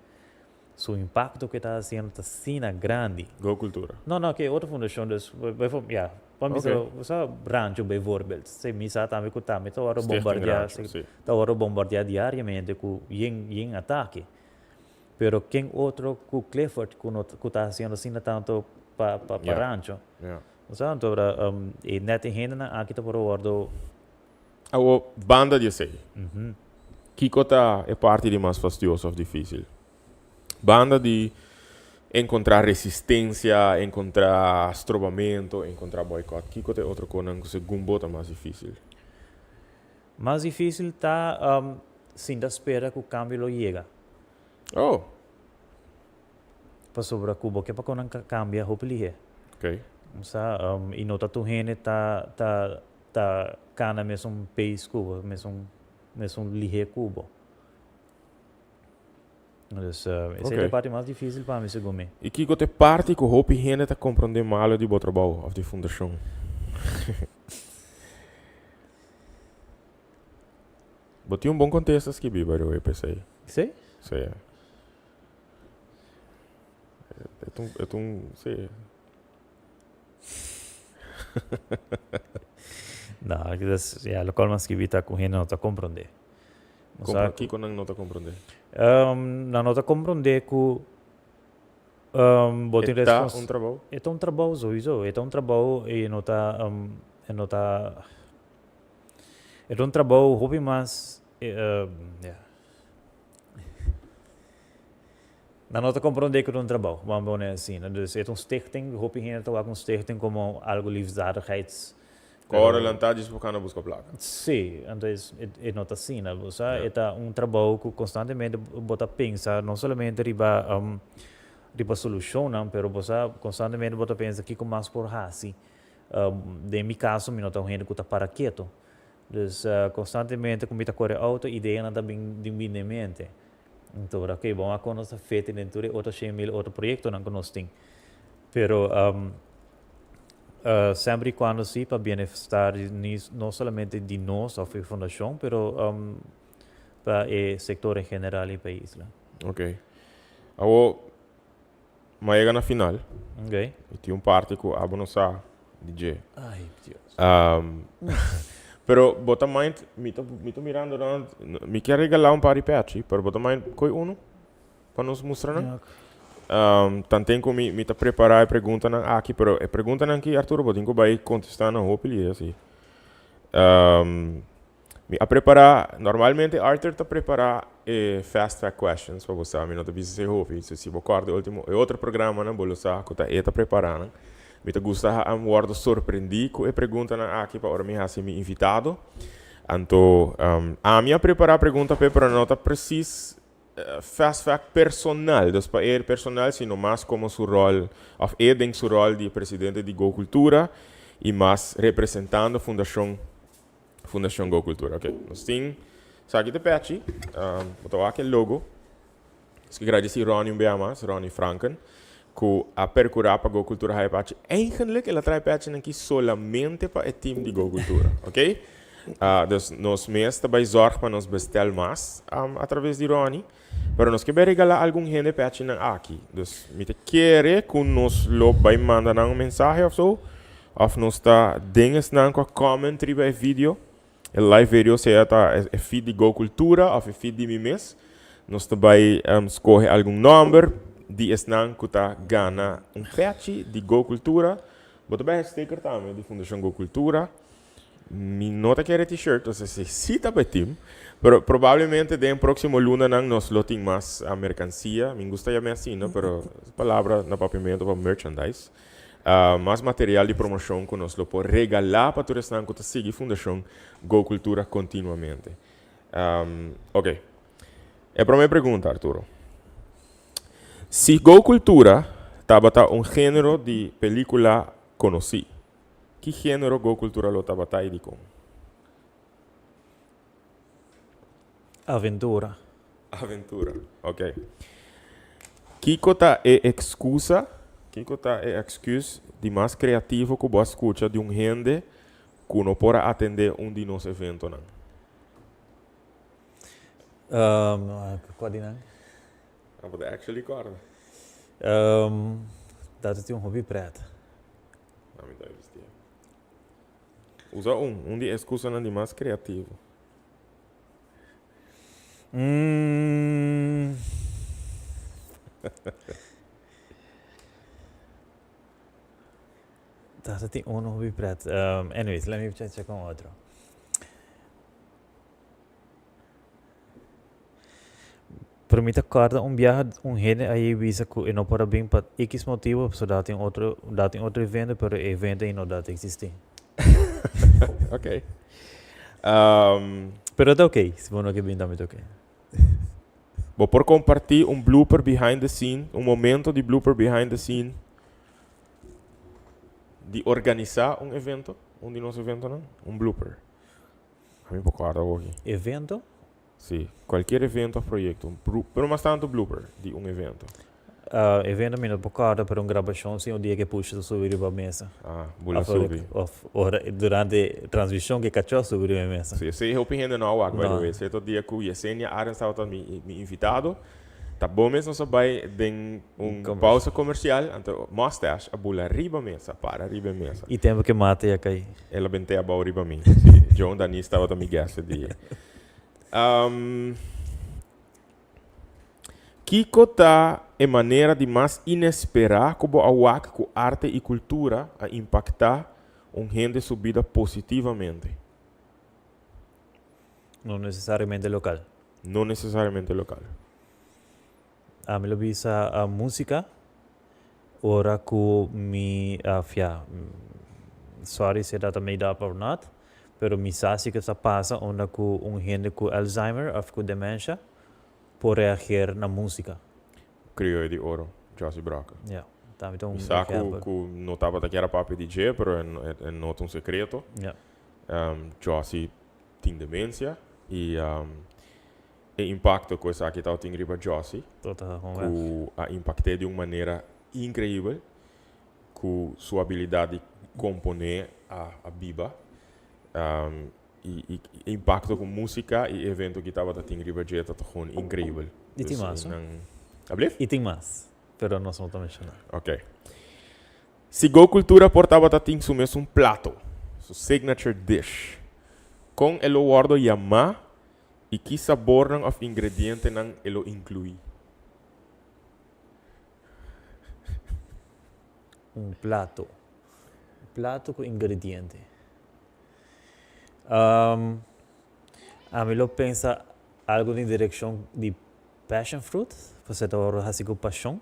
o impacto que está sendo tá sina grande. Go Cultura. Não, que outra fundação dus bijvoorbeeld vamos dizer, rancho bijvoorbeeld. Se misa também com também tá hora bombardear diariamente com em ataque. Pero quem outro com Clifford que tá sendo assim tanto para rancho. Ja. Então, e net gente na aqui tá por ordo. A banda de sei. Kiko tá é parte de mais fastidioso ou difícil. Banda de encontrar resistência, encontrar estrobamento, encontrar boicote. Kiko tem outro coisa que segundo tá mais difícil. Mais difícil tá sem da espera que o câmbio lo chega. Oh. Para sobre a Cuba que para quando cambia hopeli é. Ok. E nota tu gente tá cana mesmo país Cuba, mesmo lihe Cuba. Essa é a parte mais difícil para mim, segundo mim. E Kiko tem parte que o hope gente tá compreendendo mal de outro trabalho, ou de fundação. Botei bom contexto aqui, by the way, pensei. Sim? Sim. É um, sim. Não, o qual mais que vita com gente não tá compreender. Kiko não tá compreendendo. Não tá compreender que botem um trabalho? É um trabalho sowieso. É um trabalho e não tá é um trabalho hobby mas não tá compreender que é um trabalho. Vamos dizer assim, dus é um stichting, hobby gente tá com stichting como algo liefdadigheids. Agora lantades por cana busca placa. Sim, então é não tá assim, né? É um trabalho que constantemente bota pensa, não somente riba solução, não, pero você constantemente bota pensa que com mais por assim. De meu caso, me nota gente que tá para quieto. Dus constantemente como tá corre auto ideia não tá bem de mente. Então, ok, bom, a conoce feita dentro de outro 100.000 outro projeto não conosco. Pero sempre quando sim para beneficiar não somente de nós, a fundação, pero para o setor em geral e país. Ok. Agora, mas chega na final. Ok. E tem parte que a não sabe, DJ. Ai, Deus. Pero bota mind, me tô mirando não, me quer regalar par de patch, pero bota mind coi uno para nos mostrar não. Tanto como me tá preparar a pergunta aqui, pero a pergunta aqui Arturo botinho vai contestar na hopefully assim. Me a preparar normalmente Arthur tá preparar fast fact questions para você, me não tá precisa ser hope, se você acorda último é outro programa na bolosa que tá preparando. Me gusta a guardo surpreendi com a pergunta aqui para me ser me invitado. Então, a minha preparar a pergunta para não tá preciso fast fact personal, dus para ele personal, sino mais como seu rol, of ele seu rol de presidente de Go Cultura e mais representando Fundação Go Cultura. Ok, nós temos aqui de patch, botou aqui logo. Eu agradeço Ronnie Ronnie Franken. Que a percurar para Go Cultura High Patch. Eigenlijk, ela traz patch aqui solamente para o time de Go Cultura, ok? Dus nós mesmos também zorg para nos bestel mais através de Ronnie. Pero nós queremos regalar algum gente patch aqui. Dus me te quer que nos loop vai mandar uma mensagem ou so. Of nos tá dinges na com commentary bij vídeo. O live video seja é feed de Go Cultura of é feed de mim mesmo. Nós também escolhe algum número. Die is nan kuta gana patch de Go Cultura. Bota bem sticker também de Fundação Go Cultura. Mi nota quiere t-shirt, entonces sí está team. Pero probablemente de en próximo luna nos loting más a mercancía. Me gusta llamar así, ¿no? Pero es palabra no papiamento para merchandise. Más material de promoción que nos lo puede regalar para tu restaurante que sigue Fundación Go Cultura continuamente. Ok. La primera pregunta, Arturo. Si Go Cultura estaba un género de película conocido, ¿qué género Go Cultura lo estaba ahí con? Aventura. Aventura, ok. Kiko é excusa de mais criativo que você escuta de gente que não pode atender de nossos eventos. Qual dinang? Mas é actually corda. Dat is een hobby pret. Não me dá isso. Usa de excusa de mais criativo. Dat is een hobby pret. Anyways, let me check on outro. Para mim, corda viaje, gente aí visa que não para bem para X motivo, só dá tem outro evento, pero evento não dá existir. Ok. Pero tá ok, se você não quer bem, também tá ok. Vou por compartilhar blooper behind the scene, momento de blooper behind the scene de organizar evento, de nosso evento, não? Blooper. A mim pouco hoje. Evento? Sim, qualquer evento ou projeto, pero mais tanto blooper de evento. Evento me não pode para gravação, sim, o dia que puxa subir para a mesa. Bula subir. Durante a transmissão que cachou subir a mesa. Sim, sei helping gente não by the way. Certo dia que o Yesenia Aaron estava me invitado, tá bom mesmo só vai de pausa comercial, então mustache a bula riba mesa, para riba mesa. E tempo que mata ia cair. Ela benteia a boa riba mim. Sim, John Dani estava também guest dia. Kiko tá é maneira de mais inesperar como a com arte e cultura a impactar gente subida positivamente. Não necessariamente local. Não necessariamente local. A mim visa a música, ora que me sorry se dá também dá por not, pero mi sasi que se passa onde que gente com Alzheimer ou com demência por reagir na música. Criou de ouro, Josie Broca. Yeah, tá então. Saco que não estava que era papo DJ, pero é nota secreto. Yeah. Josie tem demência e o impacto que essa aqui tá tem riba Josie. Que a impactei de uma maneira incrível, com sua habilidade de componer a biba. E impacto com música e evento que estava tendo riba Jeta tá incrível. E tem mais? E tem mais, pero não são também mencionar. Ok. Se Go Cultura portava tendo su mesmo prato, su signature dish, com elo guardo yama e que sabor ng of ingrediente nang elo inclui. Plato com ingrediente. A mim lo pensa algo em direção de passion fruit, você tá agora assim com paixão.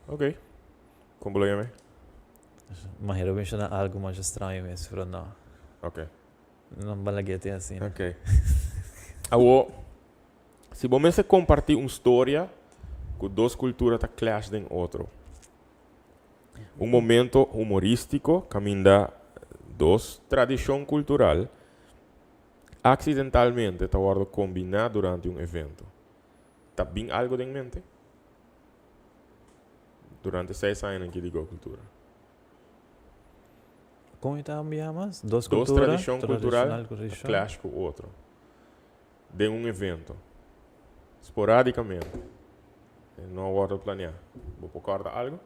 Ok. Como lo llame? Mas eu mencionar algo mais estranho mesmo, pero não. Ok. Não balaguete assim. Ok. Agora, se você compartilhar uma história que duas culturas tá clash em outro, momento humorístico caminha dos tradição cultural acidentalmente tá guardo combinar durante evento. Tá bem algo em mente? Durante 6 anos que digo cultura. Como está mais? Dos tradição cultural clash com outro. De evento. Esporadicamente. Não guardo planear. Vou acordar algo?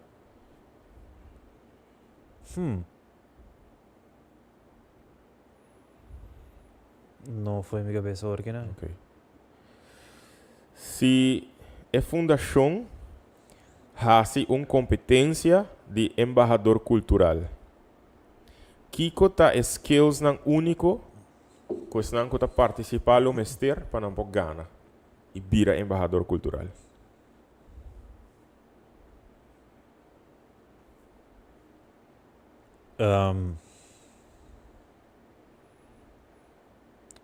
Não foi minha cabeça porque não. Ok. Se a fundação hace uma competência de embajador cultural. Kiko ta skills nang único, questão que ta participar lo mester para não pouco gana e vira embajador cultural.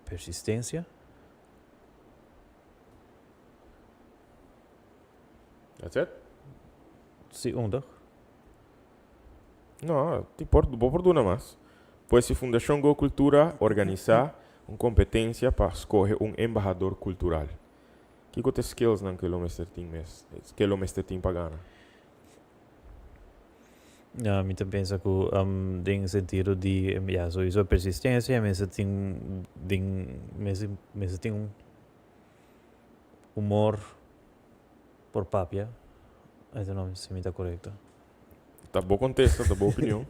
Persistência. That's it? Segunda. Não, vou por duas mais. Pois se Fundação Go Cultura organizar uma competência para escolher um embajador cultural. Que tem skills não que o mestre tem para ganhar? Eu penso que tem sentido de sowieso persistência, mas tem humor por papia. Esse nome se me está correto. Tá bom contexto, tá boa opinião.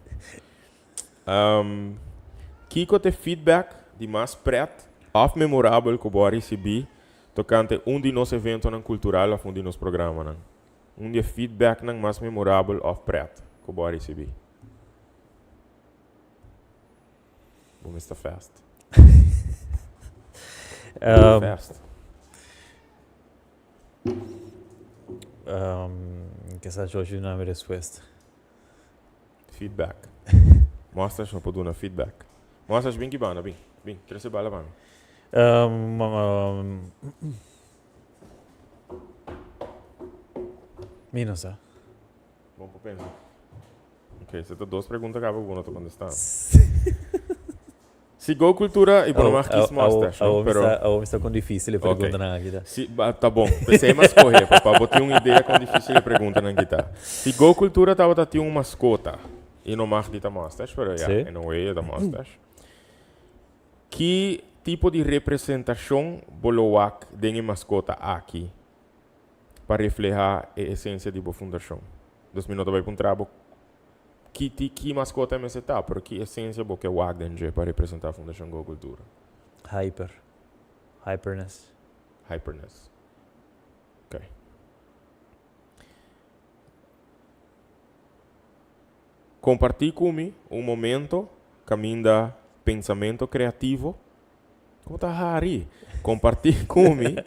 Kiko te feedback de mais preto, of memorável que eu recebi tocante de nossos eventos cultural ou de nosso programa. De feedback mais memorável of preto que eu recebi. Vamos estar fast. Fast. Que essa hoje não é a resposta. Feedback. Mostras não pode dar feedback. Mostras bem que bana, bem, cresce bala bana. Não sei. Bom para pensar. Ok, você tem duas perguntas que eu vou contestar. Se Go Cultura e por mais que mostras, eu estou com difícil pergunta na guitarra. Tá bom, pensei mais correr, para botar uma ideia com difícil pergunta na guitarra. Se Go Cultura tava tinha uma mascota e não mais de mostras, pero já, não é da mostras. Que tipo de representação boloak tem mascota aqui para refletir a essência de boa fundação? 2 minutos vai para um trabalho. Que mascota é esse tá? Porque a essência boa que é o Agden para representar a Fundação Go Cultura. Hyperness. Ok. Compartilhe comigo um momento caminho da pensamento criativo. Como tá Harry? Compartilhe comigo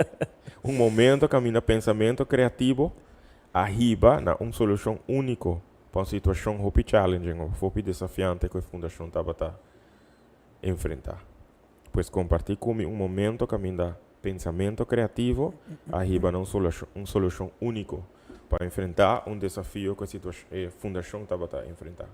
um momento caminho da pensamento criativo arriba na uma solução única para uma situação muito challenging ou muito desafiante que a Fundação estava a enfrentar. Pois compartilhe comigo um momento caminho da pensamento criativo arriba na uma solução única para enfrentar um desafio que a Fundação estava a enfrentar.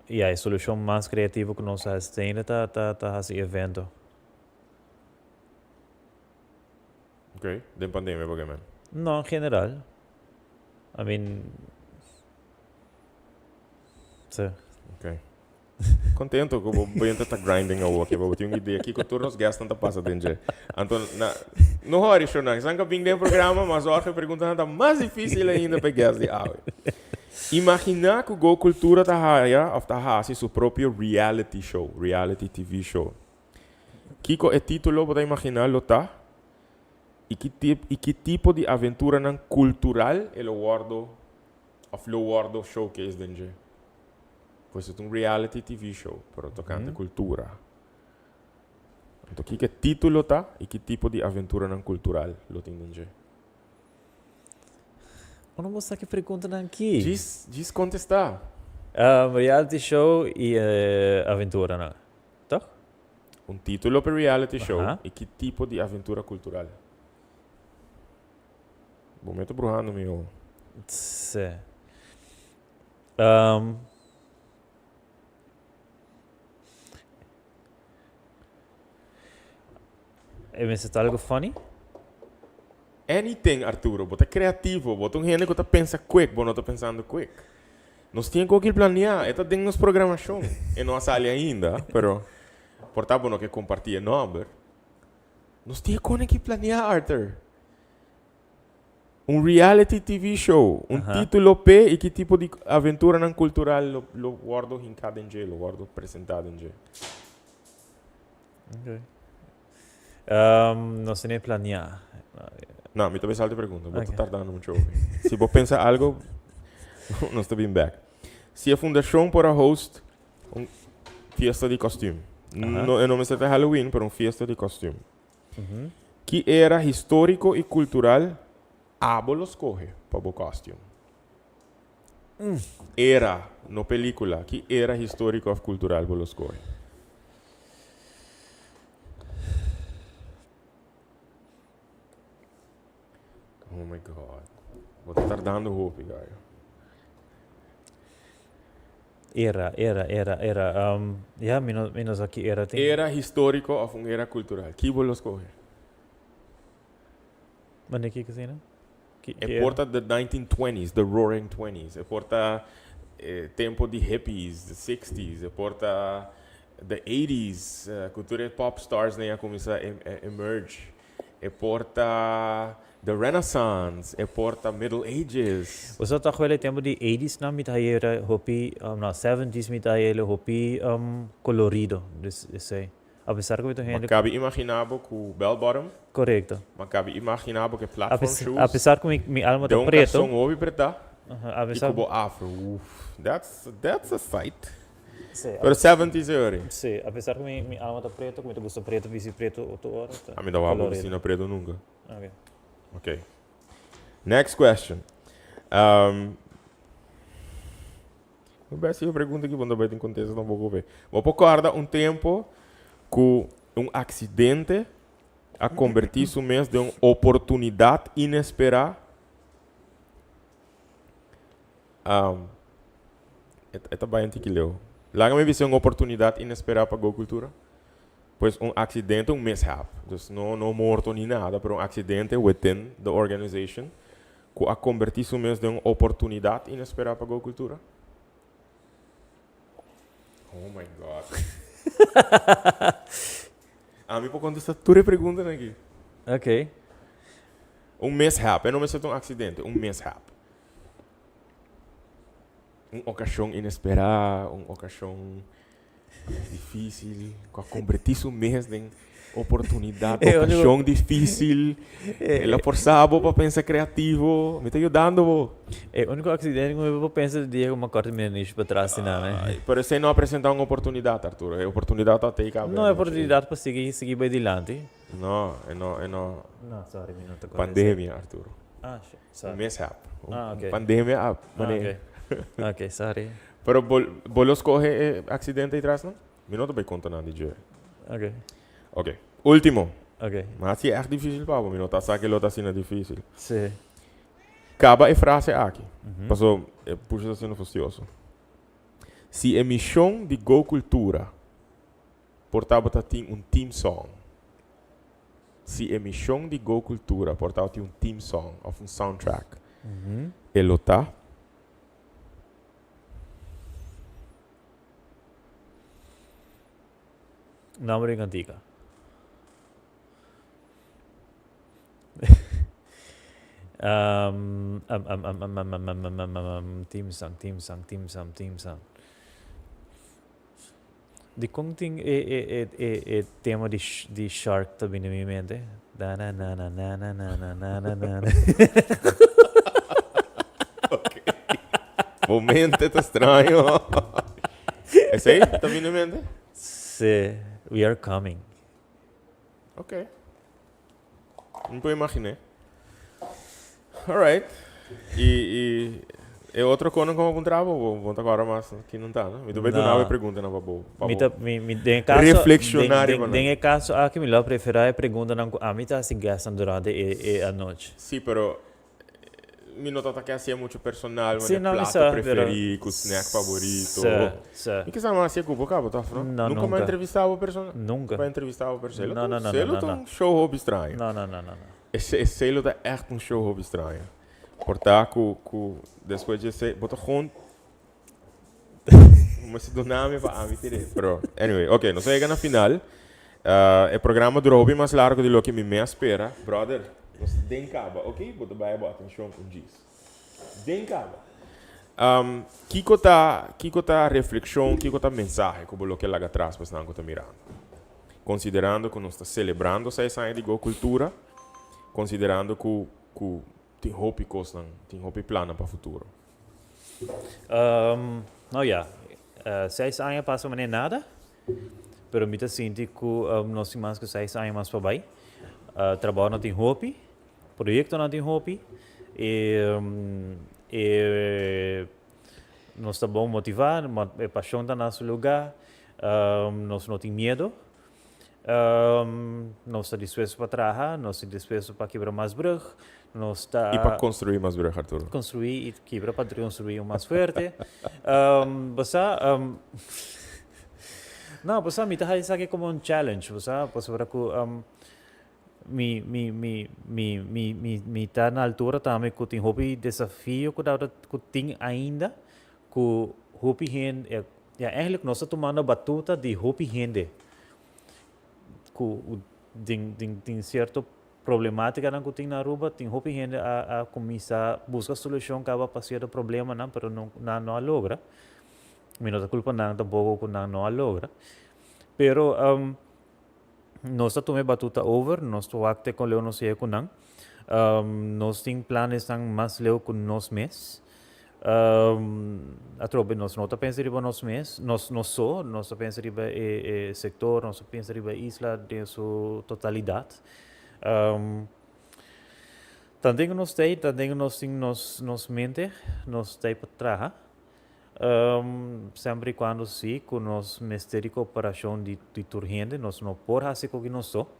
E a solução mais criativa que nós temos é esse evento. Ok, da pandemia, bagaimana? Não, em geral. Sim. Ok. Contento que o Bento está grinding a work. Eu tenho uma ideia aqui que todos os gastos não passam dentro. Então, não hora isso não. Se não vim do programa, mas hoje a pergunta está mais difícil ainda para gastos de água. Imagina que o Go Cultura está fazendo seu próprio reality show, reality TV show. Kiko é título para imaginar lo tá? E que tipo de aventura cultural é o guardo showcase dentro? Pois é um reality TV show, pero tocante cultura. Então, que título tá e que tipo de aventura cultural lo tem dentro? Eu não vou saber que pergunta aqui. Diz contestar. Reality show e aventura, não? Tá? Um título para reality show e que tipo de aventura cultural? Momento bruhando meu. Sim. É algo funny? Anything, Arturo. Bota criativo. Bota gente que pensa quick. Bota não está pensando quick. Nós tínhamos que planear. Esta tem nos programação. E não sale ainda. Pero, por tá bom que compartilha número. Nós tínhamos que planear, Arthur. Um reality TV show. Um título P e que tipo de aventura cultural lo guardo em cada lo guardo apresentado em Ok. Não sei nem planear. Não, me também salta a pergunta. Vou Ok. tardando muito. Se vou pensar algo, não estou bem back. Se a fundação para host uma festa de costume. Eu não me sei de Halloween, mas uma festa de costume. Que era histórico e cultural, los coge para o costume. Era, no película, que era histórico e cultural, los coge. Oh my God. Vou tardando hope, guys. Era. Ja, minus aqui era. Era histórico ou uma era cultural? Que los coge? Mas nem que assim, né? É porta the 1920s, the Roaring 20s. É porta tempo de hippies, the 60s. É porta the 80s, cultura pop stars nem a começar a emerge. É porta the Renaissance. É porta Middle Ages. Você está com o tempo de 80s na mitad hopi, na 70s mitad hopi colorido, sei. Apesar que eu Mas cabe imaginar que o bell bottom, correto. mas cabe imaginar que platform shoes, Apesar que mi alma de tá preto. são ouve preta, e Apesar como afro. That's a sight. Sim, Pero 70s era. sim, apesar que mi alma tá preto, como eu gosto preto, vice preto, outra hora. Tá. A mim não vai oficina preto nunca. Ok. Ok. Next question. Eu peço uma pergunta que quando vai ter contexto não vou ver. Vou acordar tempo que acidente a convertir-se mês de uma oportunidade inesperada. É bem que leu. Lá me vi uma oportunidade inesperada para a cultura. Pois acidente, mishap. Dus não morto nem nada, mas acidente within the organization que a convertir-se mês de uma oportunidade inesperada para a cultura. Oh my God. A mim, por contestar toda a pergunta aqui. Ok. Mishap, eu não me sinto acidente, mishap. Ocasião inesperada, ocasião difícil, com a convertir-se mês em oportunidade, ocasião difícil. Ela forçava para pensar criativo, me está ajudando. O único acidente que eu penso é uma corte menos para trás, né? Por isso não apresentar uma oportunidade, Arturo. É oportunidade até aí. Não é oportunidade para seguir bem adiante. Não, Não, sorry, não estou pandemia, Arturo. Sorry. Mishap. Ok. Pandemia, Ok, sorry. Pero bolos coge acidente aí atrás, não? Eu não estou bem contando nada de Ok. Ok. Último. Ok. Mas se é difícil, Pablo, eu não está sabendo que ele está sendo difícil. Sim. Acaba a frase aqui. Passou, puxa sendo fastidioso. Se emissão de Go Cultura portava um team song. Se emissão de Go Cultura portava um team song, ou um soundtrack. Ele está. Namre antiga. Team song. De conting é tema de Shark também na minha mente. Momento estranho. Esse aí? Está vindo em mente? Sim. We are coming. Ok. Não puedo imaginar. Alright. E outro cono como um travo, vou agora mais que não está, né? Me duvida uma pergunta na babu. Me tem caso reflexionar tem caso a que me lá prefere pergunta não a mim tá se gastam durante a noite. Sim, pero me nota que assim é muito personal, mas Sim, não, prato preferido, o snack favorito. E que sabe assim como cabo, tá falando? Não, nunca nunca. me entrevistava o personagem. Nunca. Vai entrevistar o personagem. Não. Ele tem um show hobby estranho. Não. Esse ele é echt um show hobby estranho. Portanto, depois de ser, botou gewoon uma nome para a mim ter. Pero anyway, ok, nós chegamos na final. O programa durou bem mais largo do que me espera, brother. Nós den caba, ok? Botou bem atenção com disso. Den caba. Kiko tá reflexão, Kiko tá mensagem, como o que lá atrás, mas não está mirando. Considerando que nós está celebrando 6 anos de Go Cultura, considerando que tem hopi costas, tem hopi plano para o futuro. Nou ja, 6 anos passam nem nada, pero me sinto que nós temos mais que 6 anos mais para baixo. Trabalho não tem hopi, projeto não tem hopi, e nós estamos bom motivados, a paixão está no nosso lugar, nós não temos medo, nós estamos dispostos para trabalhar, nós estamos dispostos para quebrar mais brug, nós está E para construir mais brug, Arturo. construir e quebrar para construir mais forte. Não, você me está isso aqui como um challenge, você para que me tá na altura também que tem hobby desafio que tem ainda que hobby gente eigenlijk nós estamos tomando a batuta de hobby gente que tem certa problemática que tem na rua tem hobby gente a começar a buscar solução para passar o problema não pero não logra menos a culpa não tampoco que não logra pero nós tomamos batuta over, nós toacte com leo nós com não, nós temos planos tão mais leo com nós mesmos, atrobe nós não pensa riba nós mesmos, nós pensa riba o sector, nós pensa riba isla de sua totalidade, também nós temos nós mente, nós temos para trabalhar. Sempre quando sim, com nós mestre cooperação de turgente, nós não podemos fazer o que nós somos.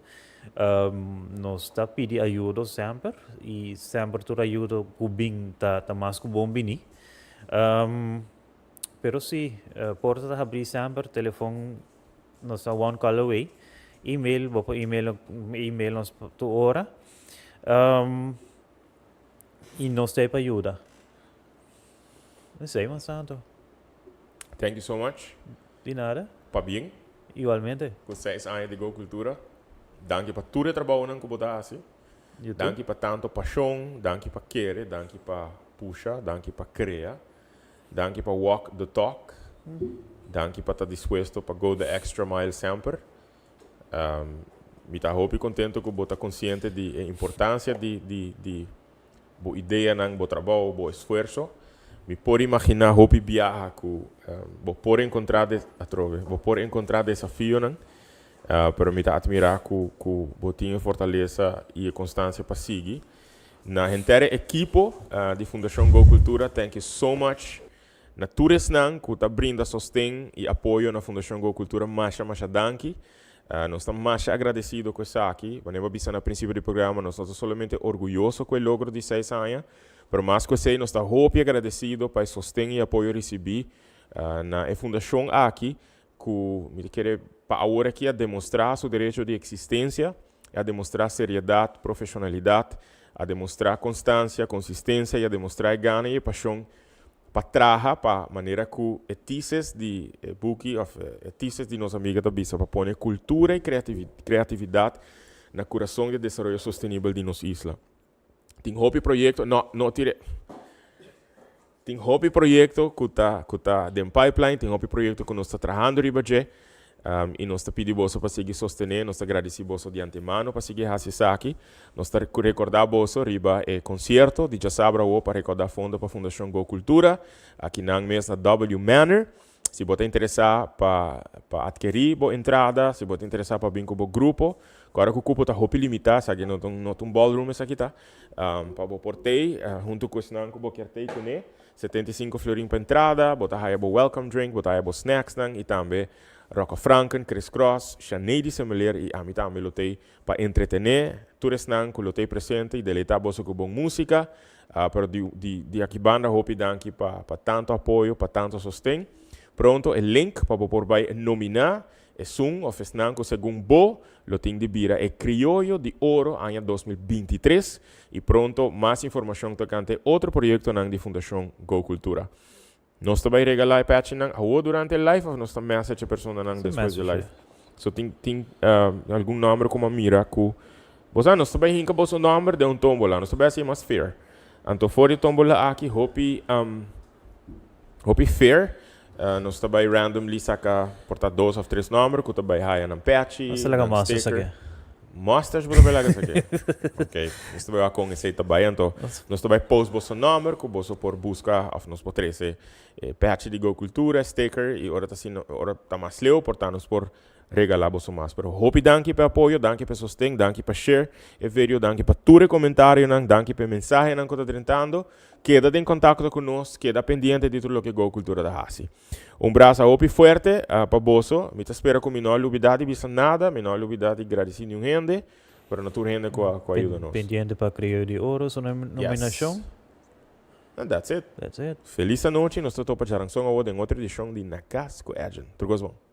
Nós está pedindo ajuda sempre e sempre toda ajuda que bem tá mais que bom bem. Pero sim, porta está abrir sempre, telefone nós está one call away, email nós toda hora e nós temos ajuda. Não sei, mas santo. Thank you so much. De nada. Para bem. Igualmente. Com 6 anos de Go Cultura. Danke para todo o trabalho que você faz. Danke para tanto paixão, danke para querer, danke para puxar, danke para criar, danke para walk the talk, danke para estar disposto para go the extra mile sempre. Me está muito contente que você está consciente da importância de boa ideia, boa trabalho, bom esforço. Me pode imaginar hopi viaja que vou por encontrar desafio, não? Pero me está admirar que vou ter fortaleza e constância para seguir. Na inteira equipe de Fundação Go Cultura, thank you so much. Na todos não que está brinda sostém e apoio na Fundação Go Cultura, mais danke. Nós estamos mais agradecidos com isso aqui. Quando eu disse no princípio do programa, nós estamos somente orgulhosos com o logro de 6 anos. Pero mais que isso, nós estamos muito agradecidos pelo sustento e apoio recebido na fundação aqui, que me quer para agora aqui a demonstrar seu direito de existência, a demonstrar seriedade, profissionalidade, a demonstrar constância, consistência e a demonstrar gana e paixão para trabalhar para maneira que etices de etices de nossa amiga da Bisa para pôr cultura e criatividade na coração de desenvolvimento sustentável de nossa isla. Tem hobby projeto, tem hobby projeto que está em pipeline, tem hobby projeto que nós está trabalhando riba e nós está pedindo você para seguir sostener, nós está agradecendo você de antemano para seguir esse aqui, nós está recordar você riba concerto de Jasabra para recordar fundo para a Fundação Go Cultura aqui na mesa W Manor. Se você interessar para adquirir boa entrada, se você interessar para vir com o grupo, agora que o cupo está muito limitado, sabe, não tem ballroom esse aqui tá, para o portei, junto com o snang que você quer ter, né, 75 florin para entrada, botar aí o welcome drink, botar aí o snacks e também Rocco Franken, Chris Cross, Sinead Semeler e a mim também lotei para entretener, tudo snang que lotei presente e deleitar você com boa música, para de aqui banda, hope danke para tanto apoio, para tanto sustento. Pronto, o link para você nominar o Fesnanco segundo Bo, lo tem de Bira, Criollo de Ouro, ano 2023. E pronto, mais informação tocante outro projeto de Fundação Go Cultura. Nós também regalar patch durante o live, ou nós também message a pessoa depois do live. So, tem algum número como a Mira, que nós também hinca o número de tombola, nós também mais fair. Então, fora de tombola aqui, hope fair. Nós também randomly saca portar 2 ou 3 números, que também há um patch, sticker. Mostras para bela essa aqui. Ok. Nós vai com esse trabalho, então nós vai post vosso número, que você por buscar, ou nós por esse patch de Go Cultura, sticker e ora tá mais leu, portanto nós por regalar vosso mais. Pero hope danke para apoio, danke para sostém, danke para share, e vídeo, danke para tudo comentário, danke para mensagem que está tentando. Queda em contato conosco, queda pendente de tudo que Go Cultura da Hasi. Abraço hope forte para vosso. Me espero que não olvidade de nada, não olvidade de agradecer nenhum gente, para não ter gente com ajuda nós. Pendiente para Criollo de Ouro, sua nominação. And that's it. That's it. Feliz noite, nós estamos para a em outra edição de Na Casa com Edson. Tudo bom?